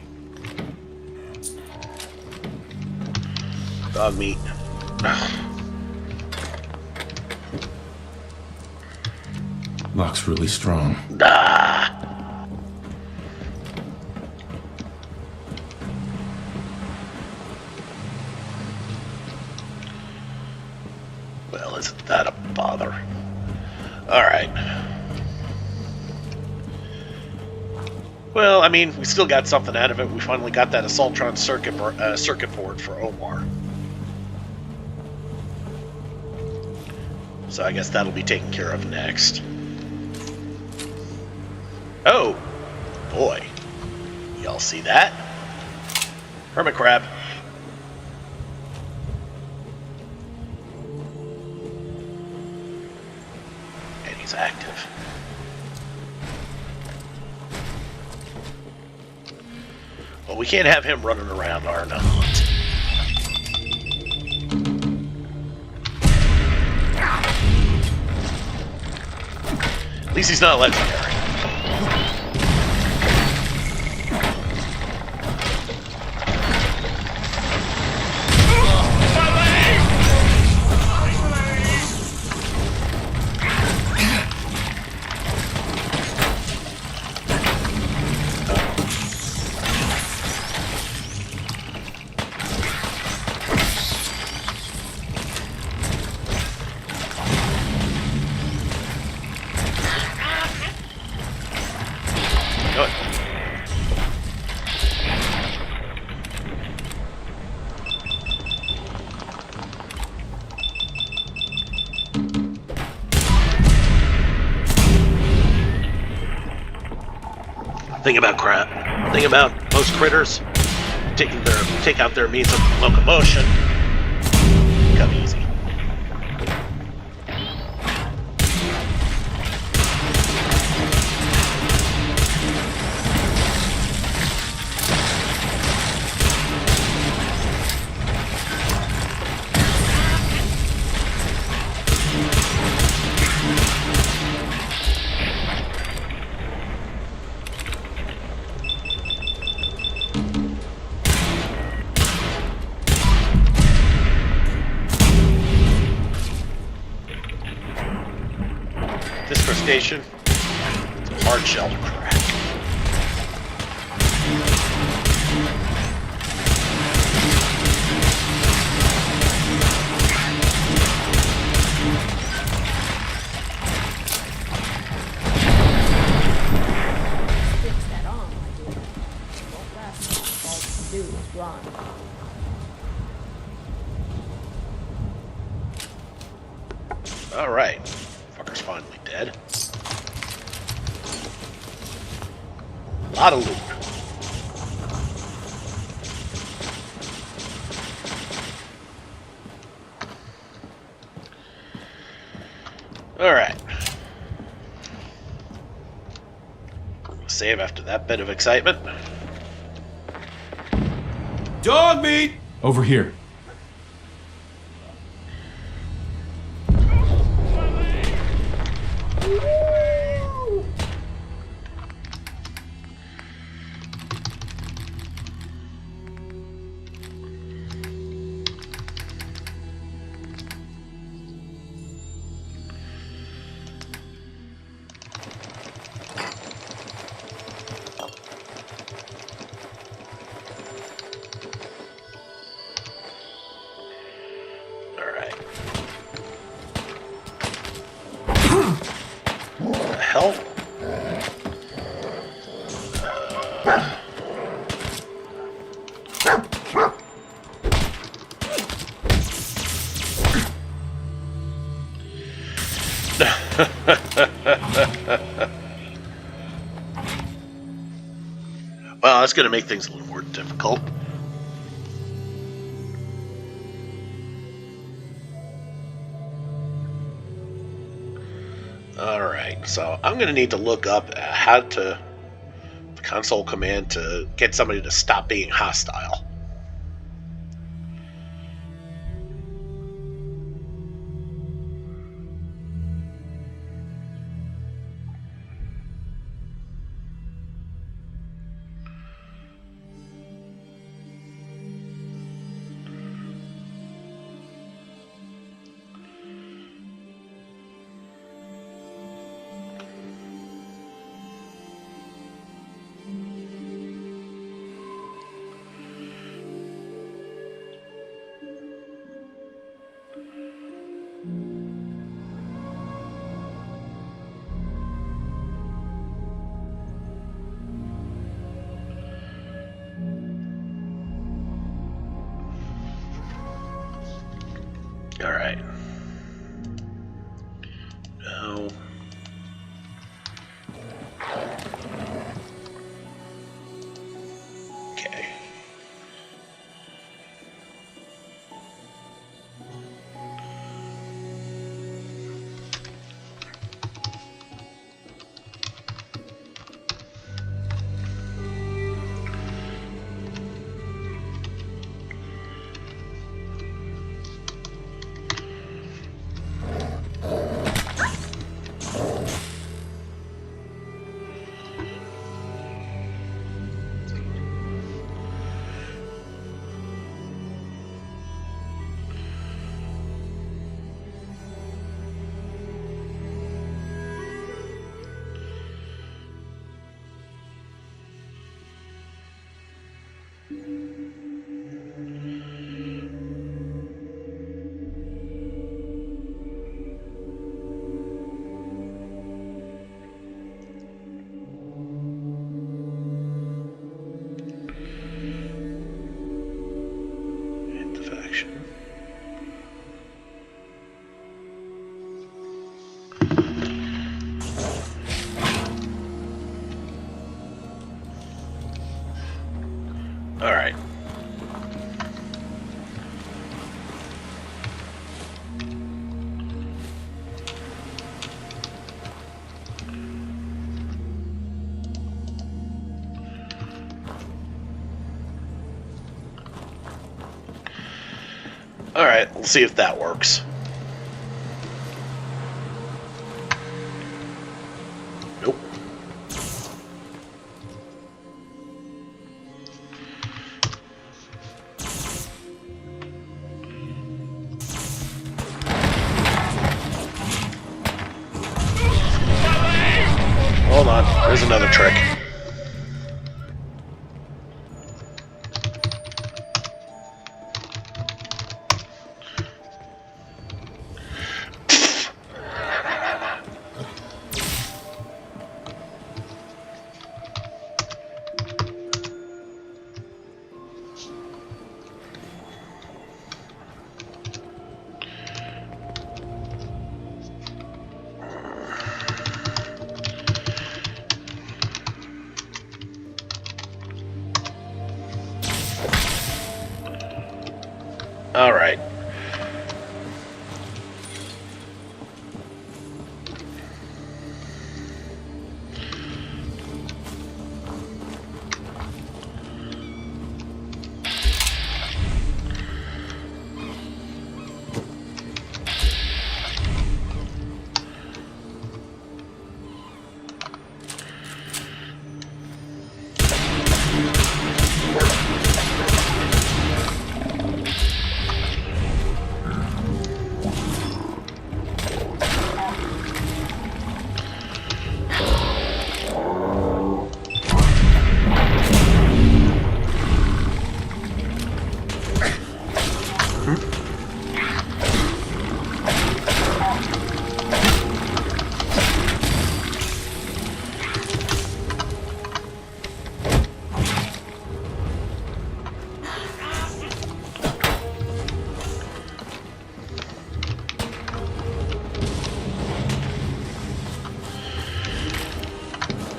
Dog meat. Lock's really strong. Ah. Well, isn't that a bother? Alright. Well, I mean, we still got something out of it. We finally got that Assaultron circuit board for Omar. So I guess that'll be taken care of next. Oh, boy. Y'all see that? Hermit crab. And he's active. Well, we can't have him running around our hunt. At least he's not legendary. Good. Thing about most critters, take out their means of locomotion. Come easy. This crustacean, it's a hard shell to crack. Alright. Fucker's finally dead. A lot of loot. Alright. Save after that bit of excitement. Dog meat! Over here. Hell? Well, that's going to make things a little more difficult. Alright, so I'm going to need to look up how to the console command to get somebody to stop being hostile. Alright. No. Okay. Alright. Alright, we'll see if that works. Nope. Hold on, there's another trick.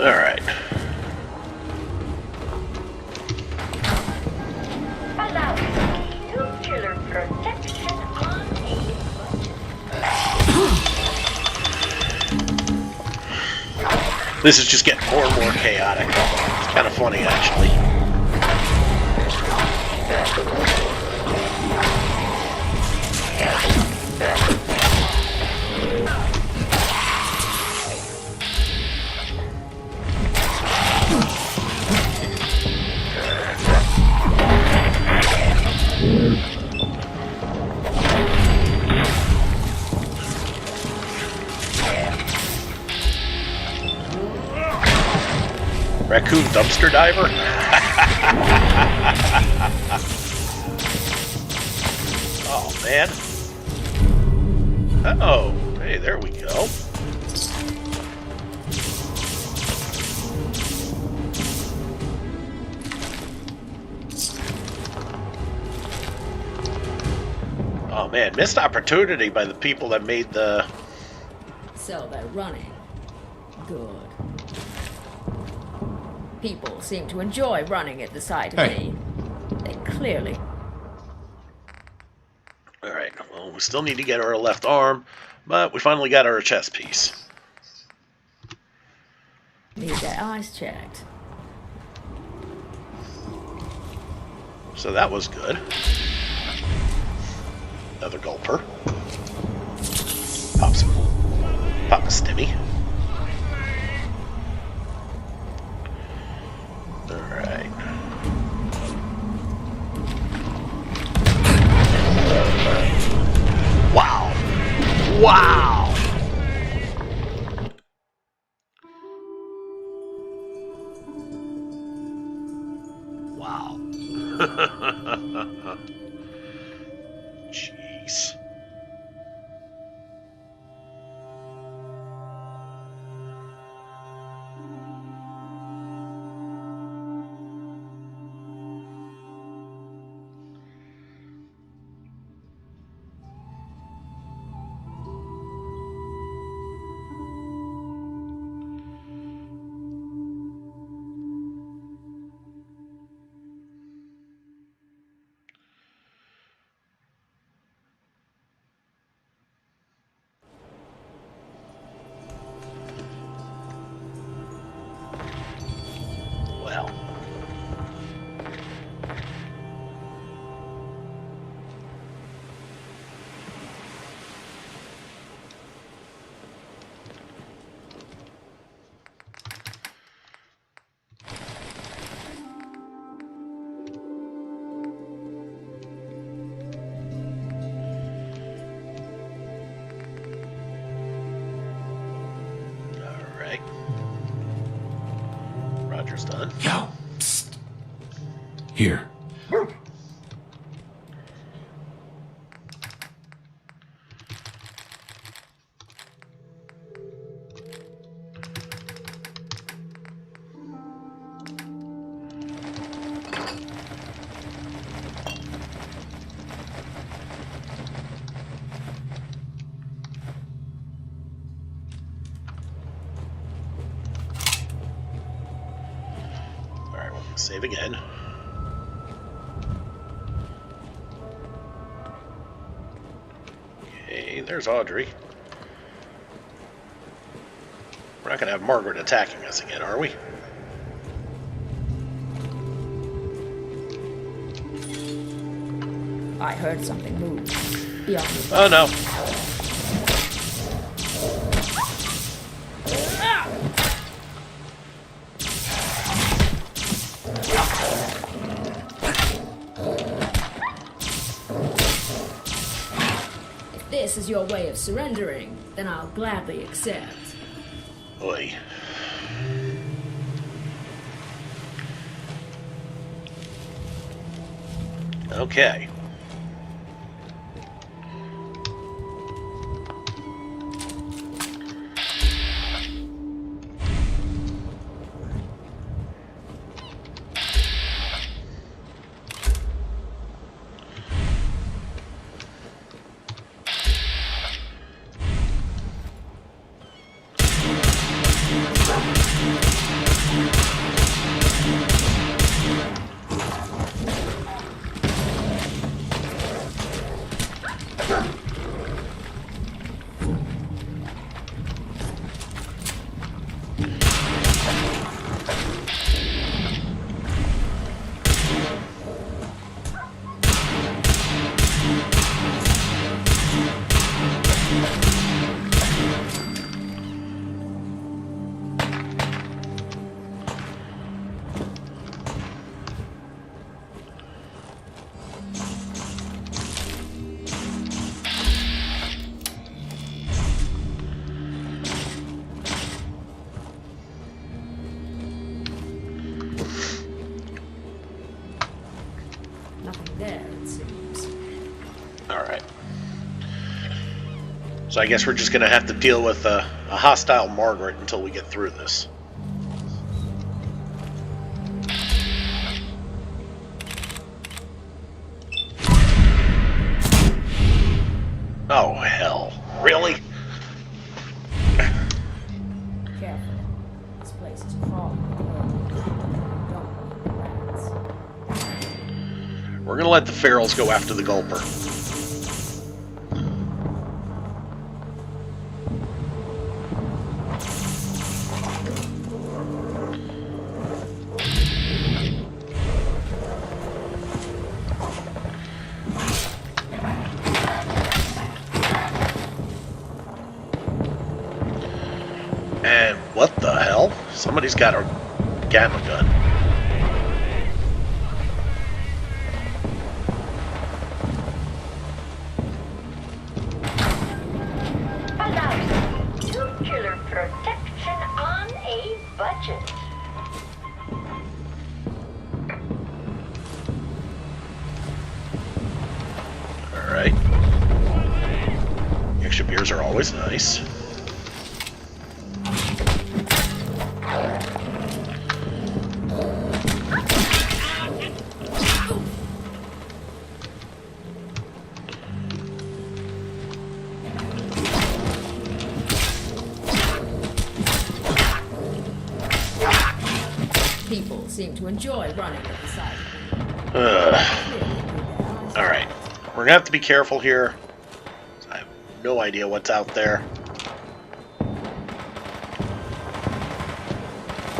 Alright. This is just getting more and more chaotic. It's kind of funny, actually. Raccoon dumpster diver? Oh, man. Oh, hey, there we go. Oh, man, missed opportunity by the people that made the... So they're running. Good. People seem to enjoy running at the sight of me. They clearly... Alright, well, we still need to get our left arm, but we finally got our chest piece. Need their eyes checked. So that was good. Another gulper. Pop a stimmy. Alright. Wow! Wow! Wow. Jeez. Well. Alright. Roger's done. Yo, psst. Here. Alright, we'll save again. Okay, there's Audrey. We're not going to have Margaret attacking us again, are we? I heard something move. Beyond the... Oh no. If this is your way of surrendering, then I'll gladly accept. Oi. Okay. Nothing there, it seems. Alright. So I guess we're just gonna have to deal with a hostile Margaret until we get through this. Oh, hell. Really? Careful. This place is crawling with rats. We're gonna let the ferals go after the gulper. And what the hell? Somebody's got a gamma gun. Allows nuclear protection on a budget. Alright. Extra beers are always nice. People seem to enjoy running at the side of me. Alright. We're gonna have to be careful here. I have no idea what's out there.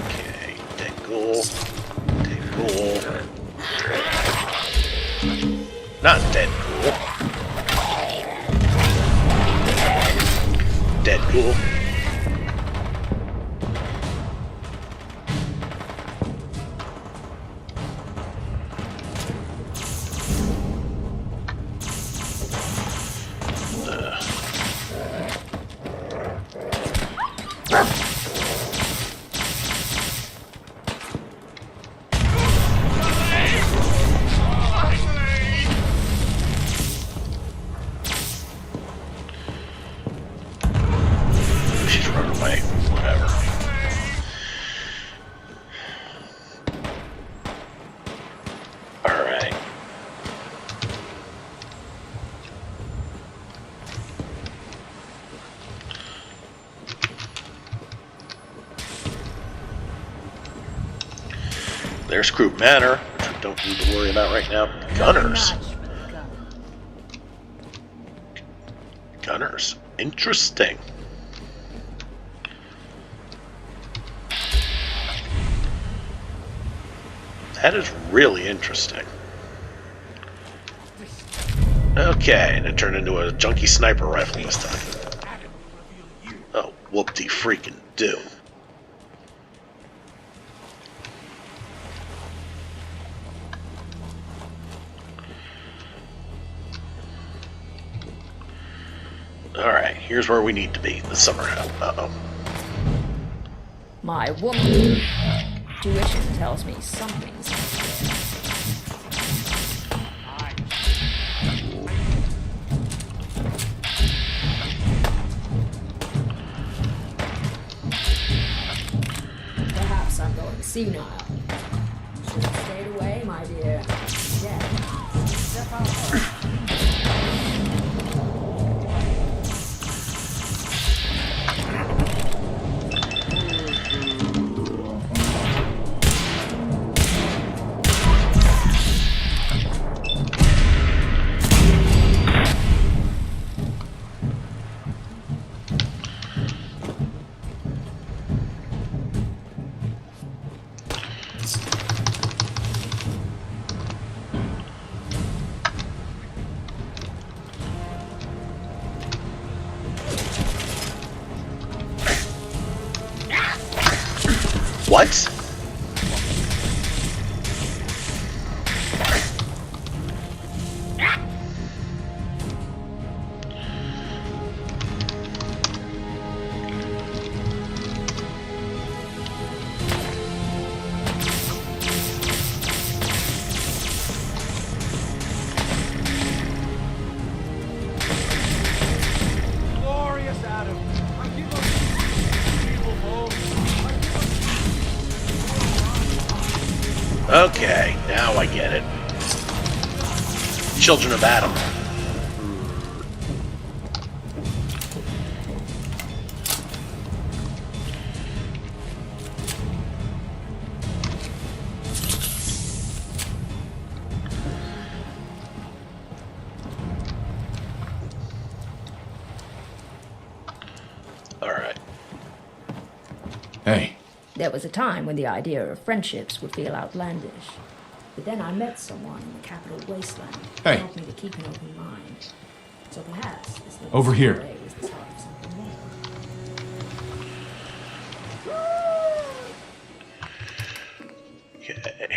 Okay, dead ghoul. Dead ghoul. Not dead ghoul. Dead ghoul. She's running away. Whatever. Alright. There's Croup Manor, which we don't need to worry about right now. Gunners. Gunners. Interesting. That is really interesting. Okay, and it turned into a junky sniper rifle this time. Oh, whoop-de freaking do. Alright, here's where we need to be. The summer house. Uh-oh. My woman tuition tells me something's up there. Perhaps I'm going senile. Should have stayed away, my dear. Yeah. Step out. What? Glorious Adam. Okay, now I get it. Children of Adam. Alright. Hey. There was a time when the idea of friendships would feel outlandish. But then I met someone in the capital wasteland who Hey. helped me to keep an open mind. So perhaps this little Over here. way was the start of something more. Okay.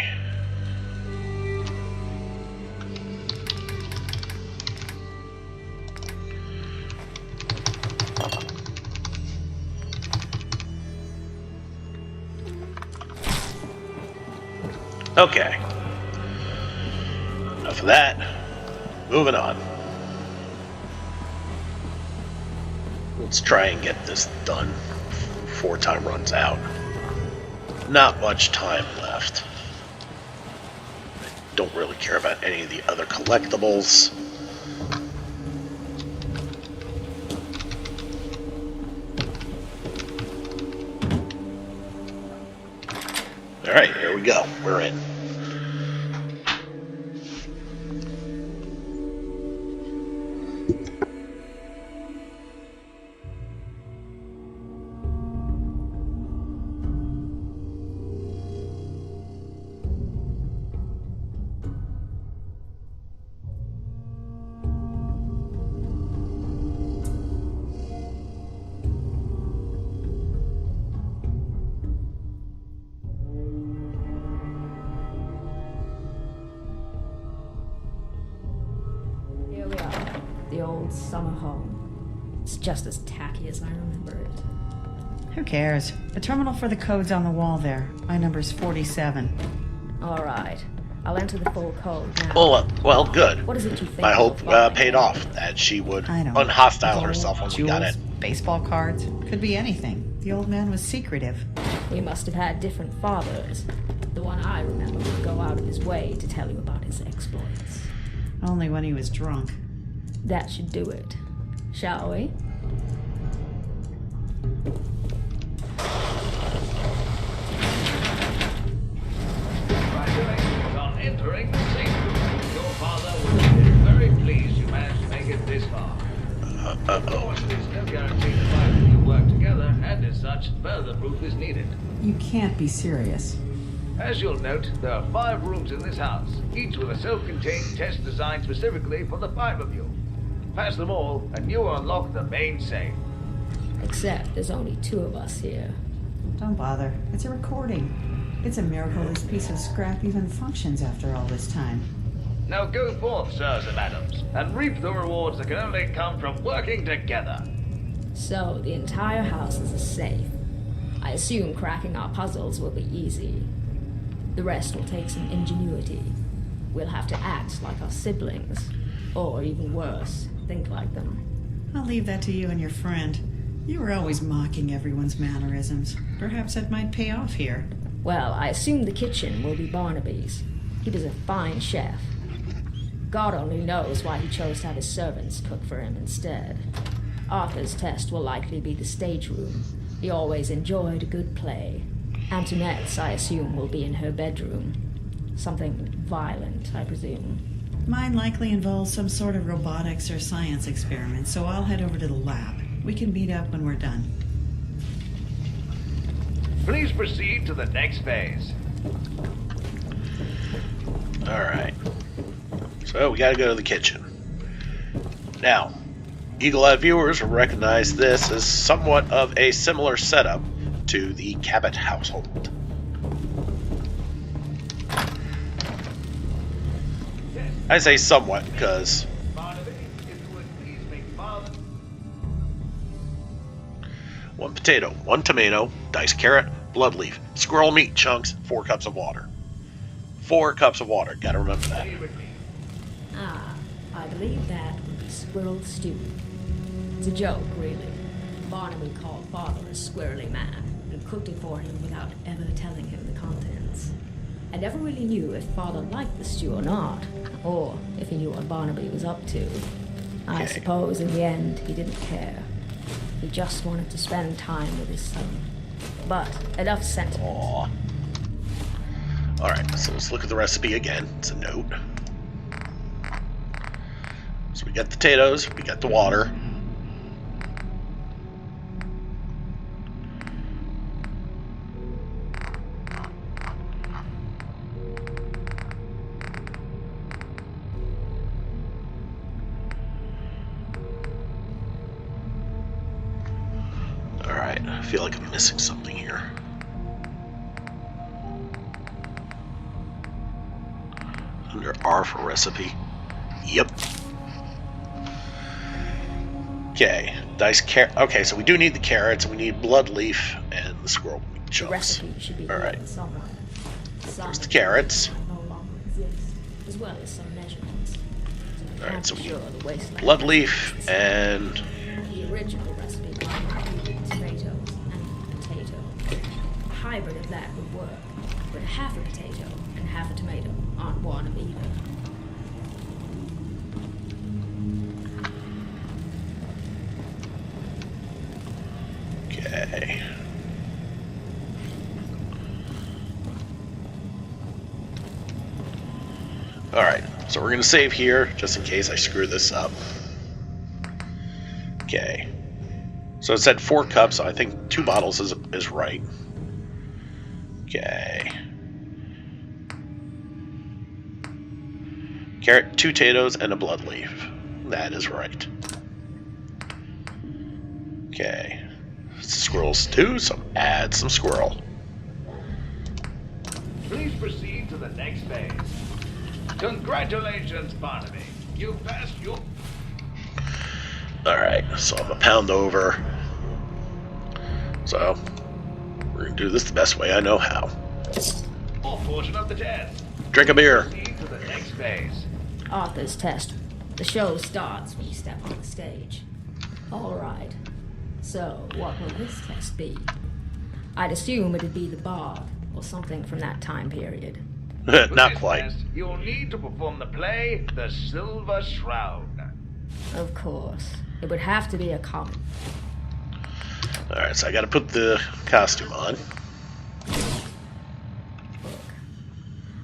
Okay. Enough of that. Moving on. Let's try and get this done before time runs out. Not much time left. I don't really care about any of the other collectibles. Alright, here we go. We're in. Here we are, the old summer home. It's just as tacky as I remember it. Who cares? The terminal for the code's on the wall there. My number's 47. All right, I'll enter the full code now. Well, good. What is it you think? My hope you'll find? paid off, that she would I don't unhostile Gold, herself when we jewels, got it. baseball cards. Could be anything. The old man was secretive. We must have had different fathers. The one I remember would go out of his way to tell you about his exploits. Only when he was drunk. That should do it. Shall we? Congratulations on entering the safe room. Your father would have been very pleased you managed to make it this far. Of course, there's no guarantee the five of you work together, and as such, further proof is needed. You can't be serious. As you'll note, there are 5 rooms in this house, each with a self-contained test designed specifically for the 5 of you. Pass them all, and you unlock the main safe. Except there's only 2 of us here. Don't bother. It's a recording. It's a miracle this piece of scrap even functions after all this time. Now go forth, sirs and madams, and reap the rewards that can only come from working together. So, the entire house is a safe. I assume cracking our puzzles will be easy. The rest will take some ingenuity. We'll have to act like our siblings. Or even worse, think like them. I'll leave that to you and your friend. You were always mocking everyone's mannerisms. Perhaps that might pay off here. Well, I assume the kitchen will be Barnaby's. He was a fine chef. God only knows why he chose to have his servants cook for him instead. Arthur's test will likely be the stage room. He always enjoyed a good play. Antoinette's, I assume, will be in her bedroom. Something violent, I presume. Mine likely involves some sort of robotics or science experiment, so I'll head over to the lab. We can meet up when we're done. Please proceed to the next phase. Alright. So we gotta go to the kitchen. Now, eagle-eyed viewers will recognize this as somewhat of a similar setup to the Cabot household. I say somewhat, because... One potato, one tomato, diced carrot, blood leaf, squirrel meat chunks, 4 cups of water. 4 cups of water, gotta remember that. Ah, I believe that would be squirrel stew. It's a joke, really. Barnaby called Father a squirrely man and cooked it for him without ever telling him the contents. I never really knew if Father liked the stew or not, or if he knew what Barnaby was up to. I suppose in the end he didn't care. He just wanted to spend time with his son. But enough sentiment. Alright, so let's look at the recipe again. It's a note. So we got the potatoes, we got the water. Alright, I feel like I'm missing something here. Under R for recipe. Yep. Okay, diced carrot. Okay, so we do need the carrots, and we need blood leaf and the squirrel meat chunks. The recipe should be alright. Somewhere. There's the carrots. No longer exist, as well as some measurements. Alright, so we need blood leaf and... The original recipe included tomatoes and potato. A hybrid of that would work, but half a potato and half a tomato aren't one of either. Okay. Alright, so we're going to save here, just in case I screw this up. Okay. So it said 4 cups, so I think 2 bottles is right. Okay. Carrot, 2 potatoes, and a blood leaf. That is right. Okay. Squirrel stew, so add some squirrel. Please proceed to the next phase. Congratulations, Barnaby. You passed your... Alright, so I'm a pound over. So, we're going to do this the best way I know how. All portion of the test. Drink a beer. Proceed to the next phase. Arthur's test. The show starts when you step on the stage. Alright. So, what will this test be? I'd assume it'd be the bard, or something from that time period. Not quite. Test, you'll need to perform the play, The Silver Shroud. Of course. It would have to be a common. Alright, so I gotta put the costume on. Look.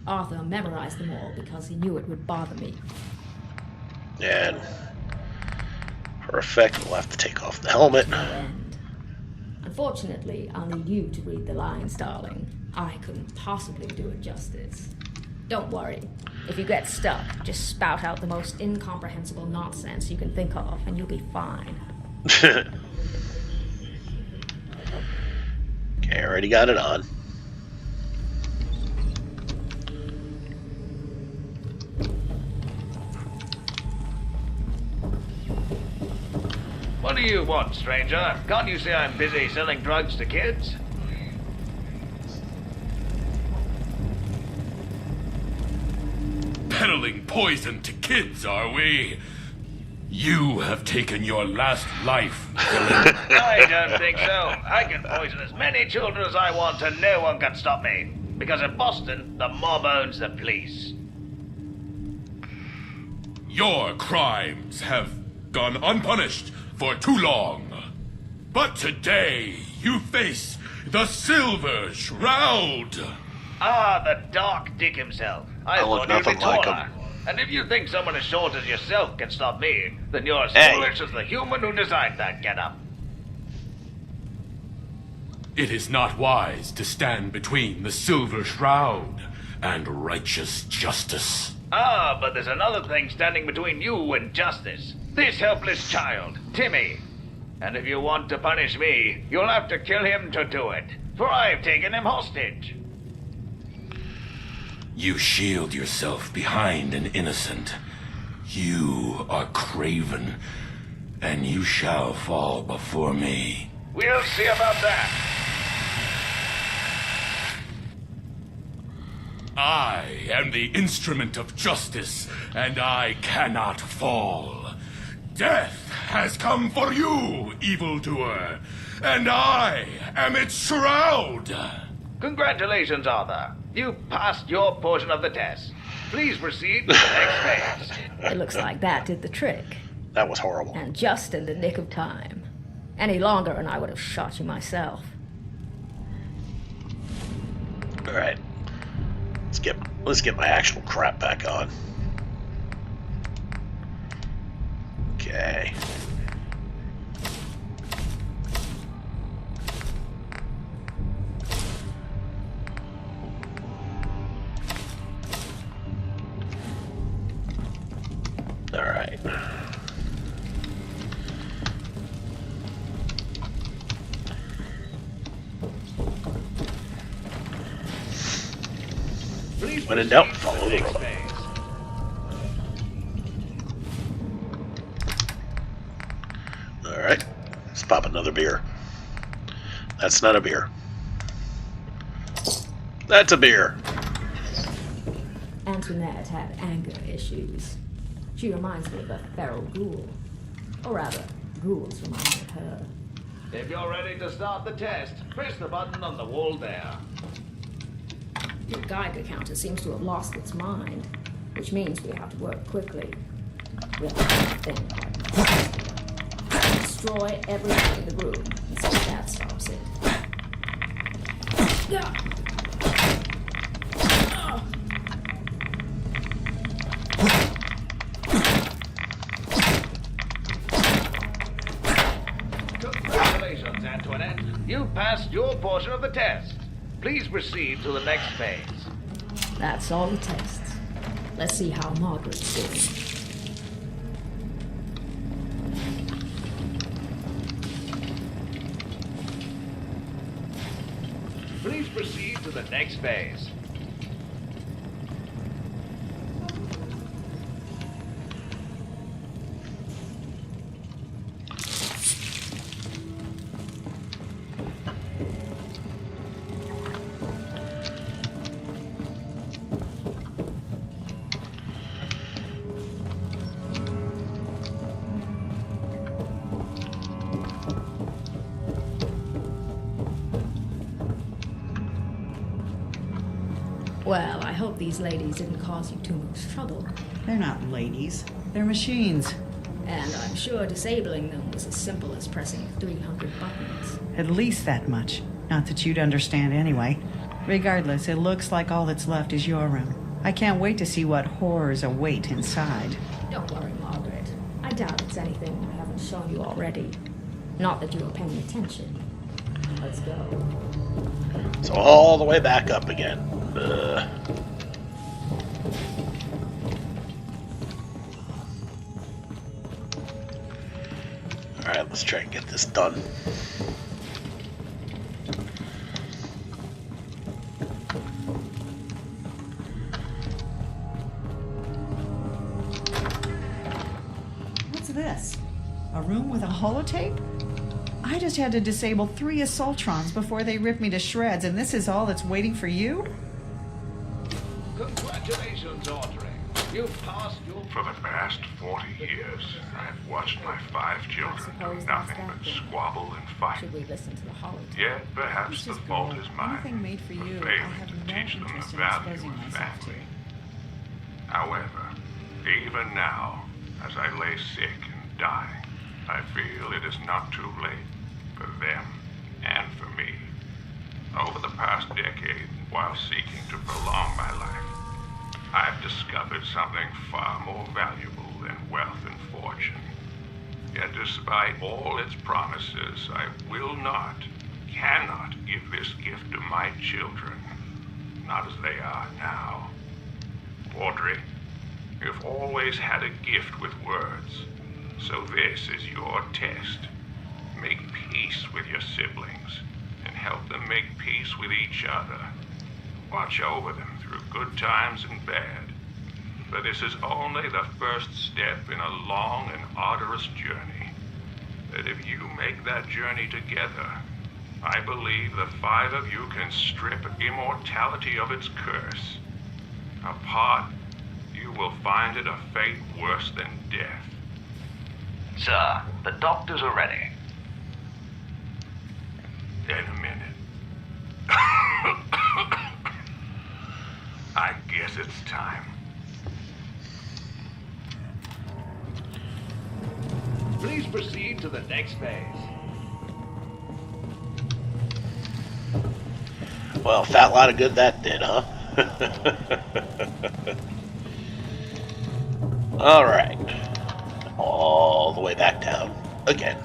Arthur memorized them all because he knew it would bother me. And for effect, we'll have to take off the helmet. No end. Unfortunately, I'll need you to read the lines, darling. I couldn't possibly do it justice. Don't worry. If you get stuck, just spout out the most incomprehensible nonsense you can think of, and you'll be fine. Okay, I already got it on. What do you want, stranger? Can't you see I'm busy selling drugs to kids? Peddling poison to kids, are we? You have taken your last life, villain. I don't think so. I can poison as many children as I want and no one can stop me. Because in Boston, the mob owns the police. Your crimes have gone unpunished for too long. But today, you face the Silver Shroud. Ah, the Dark Dick himself. I look thought you'd be nothing like taller. him. And if you think someone as short as yourself can stop me, then you're as Hey. foolish as the human who designed that getup. It is not wise to stand between the Silver Shroud and righteous justice. Ah, but there's another thing standing between you and justice. This helpless child, Timmy. And if you want to punish me, you'll have to kill him to do it. For I've taken him hostage. You shield yourself behind an innocent. You are craven, and you shall fall before me. We'll see about that. I am the instrument of justice, and I cannot fall. Death has come for you, evildoer, and I am its shroud. Congratulations, Arthur. You passed your portion of the test. Please proceed to the next phase. It looks like that did the trick. That was horrible. And just in the nick of time. Any longer and I would have shot you myself. Alright. Let's get my actual crap back on. Okay. Alright. When in doubt, follow the club. Alright. Let's pop another beer. That's not a beer. That's a beer. Antoinette had anger issues. She reminds me of a feral ghoul. Or rather, ghouls reminded her. If you're ready to start the test, press the button on the wall there. Your Geiger counter seems to have lost its mind, which means we have to work quickly. Well, then, destroy everything in the room and see if that stops it. Congratulations, Antoinette. You passed your portion of the test. Please proceed to the next phase. That's all the tests. Let's see how Margaret's doing. Please proceed to the next phase. Well, I hope these ladies didn't cause you too much trouble. They're not ladies. They're machines. And I'm sure disabling them was as simple as pressing 300 buttons. At least that much. Not that you'd understand anyway. Regardless, it looks like all that's left is your room. I can't wait to see what horrors await inside. Don't worry, Margaret. I doubt it's anything I haven't shown you already. Not that you were paying attention. Let's go. So all the way back up again. Alright, let's try and get this done. What's this? A room with a holotape? I just had to disable 3 assaultrons before they ripped me to shreds, and this is all that's waiting for you? Congratulations, Audrey. You've passed your... For the past 40 years, I've watched my 5 children do nothing but squabble and fight. Should we listen to the holotape? Yet perhaps the fault is mine Anything made for you, for I failing have to no teach them interest the in value exposing of myself to. family. However, even now, as I lay sick and dying, I feel it is not too late for them and for me. Over the past decade, while seeking to prolong my life, I've discovered something far more valuable than wealth and fortune. Yet despite all its promises, I will not, cannot give this gift to my children, not as they are now. Audrey, you've always had a gift with words, so this is your test. Make peace with your siblings, and help them make peace with each other. Watch over them through through good times and bad. But this is only the first step in a long and arduous journey. That if you make that journey together, I believe the 5 of you can strip immortality of its curse. Apart, you will find it a fate worse than death. Sir, the doctors are ready. In a minute. I guess it's time. Please proceed to the next phase. Well, fat lot of good that did, huh? Alright. All the way back down again.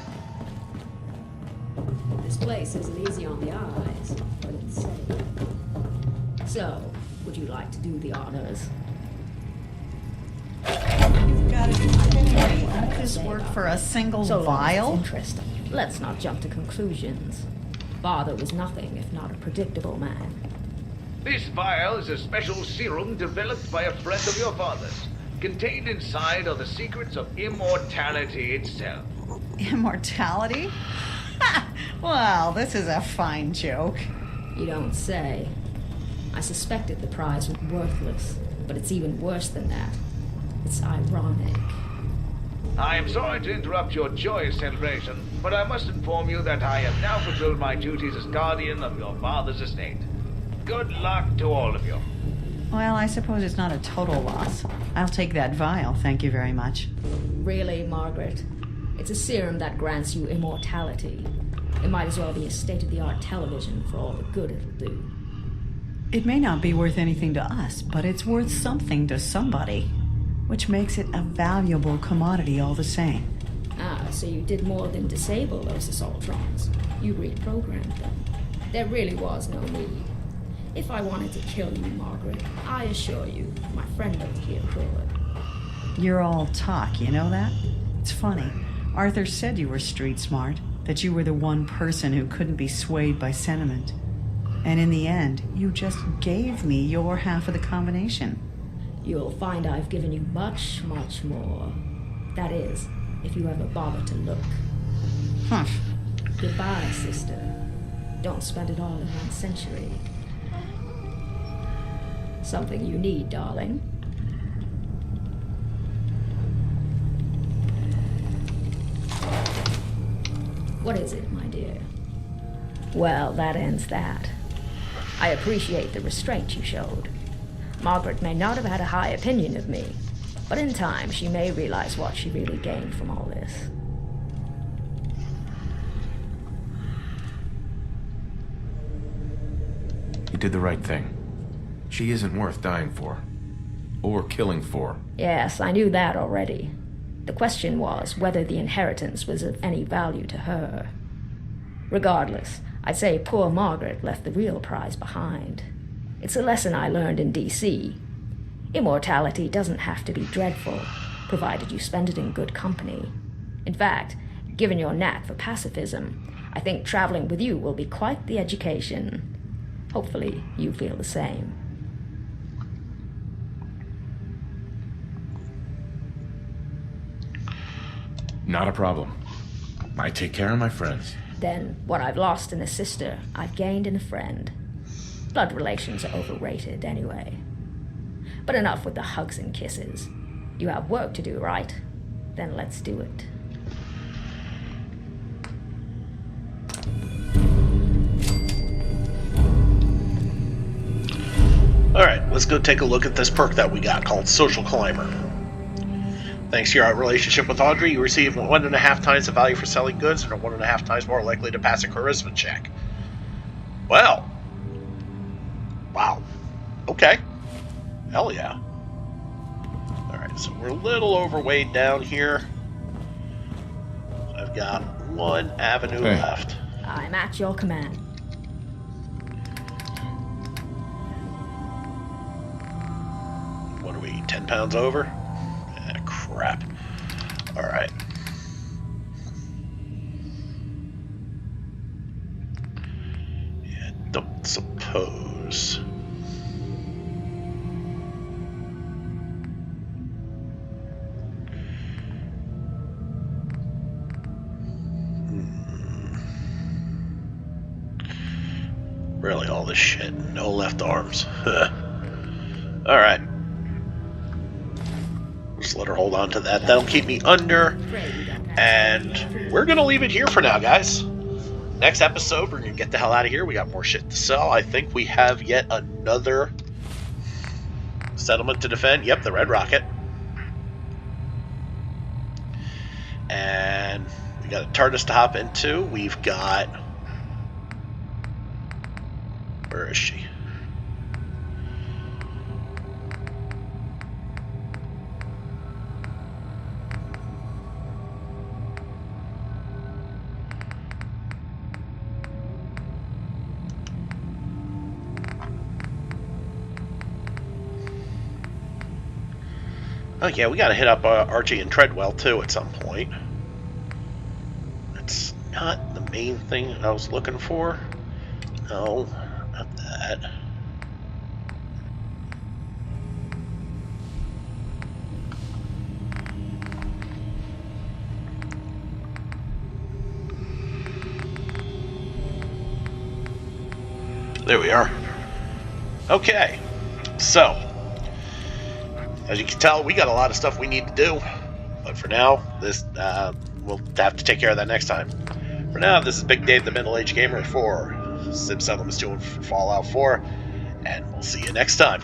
This place isn't easy on the eyes, but it's safe. So, would you like to do the honors? You've got to be kidding me. Won't this work for a single vial? Interesting. Let's not jump to conclusions. Father was nothing if not a predictable man. This vial is a special serum developed by a friend of your father's. Contained inside are the secrets of immortality itself. Immortality? Ha! Well, this is a fine joke. You don't say. I suspected the prize was worthless, but it's even worse than that. It's ironic. I am sorry to interrupt your joyous celebration, but I must inform you that I have now fulfilled my duties as guardian of your father's estate. Good luck to all of you. Well, I suppose it's not a total loss. I'll take that vial, thank you very much. Really, Margaret? It's a serum that grants you immortality. It might as well be a state-of-the-art television for all the good it'll do. It may not be worth anything to us, but it's worth something to somebody, which makes it a valuable commodity all the same. Ah, so you did more than disable those assaultrons. You reprogrammed them. There really was no need. If I wanted to kill you, Margaret, I assure you, my friend over here could. You're all talk, you know that? It's funny. Arthur said you were street smart, that you were the one person who couldn't be swayed by sentiment. And in the end, you just gave me your half of the combination. You'll find I've given you much, much more. That is, if you ever bother to look. Humph. Goodbye, sister. Don't spend it all in 1 century. Something you need, darling. What is it, my dear? Well, that ends that. I appreciate the restraint you showed. Margaret may not have had a high opinion of me, but in time she may realize what she really gained from all this. You did the right thing. She isn't worth dying for. Or killing for. Yes, I knew that already. The question was whether the inheritance was of any value to her. Regardless, I'd say poor Margaret left the real prize behind. It's a lesson I learned in D.C. Immortality doesn't have to be dreadful, provided you spend it in good company. In fact, given your knack for pacifism, I think traveling with you will be quite the education. Hopefully, you feel the same. Not a problem. I take care of my friends. Then, what I've lost in a sister, I've gained in a friend. Blood relations are overrated, anyway. But enough with the hugs and kisses. You have work to do, right? Then let's do it. Alright, let's go take a look at this perk that we got called Social Climber. Thanks to your relationship with Audrey, you receive 1.5 times the value for selling goods and are 1.5 times more likely to pass a charisma check. Well. Wow. Okay. Hell yeah. Alright, so we're a little overweight down here. I've got one avenue left. I'm at your command. What are we, 10 pounds over? Crap. Alright. Yeah, don't suppose. Really, all this shit. No left arms. Alright. Just let her hold on to that. That'll keep me under. And we're going to leave it here for now, guys. Next episode, we're going to get the hell out of here. We got more shit to sell. I think we have yet another settlement to defend. Yep, the Red Rocket. And we got a TARDIS to hop into. We've got... Where is she? Oh yeah, we gotta hit up Archie and Treadwell too at some point. That's not the main thing I was looking for. No, not that. There we are. Okay, so as you can tell, we got a lot of stuff we need to do, but for now, this we'll have to take care of that next time. For now, this is Big Dave, the Middle-Aged Gamer for Sim Settlements 2 and Fallout 4, and we'll see you next time.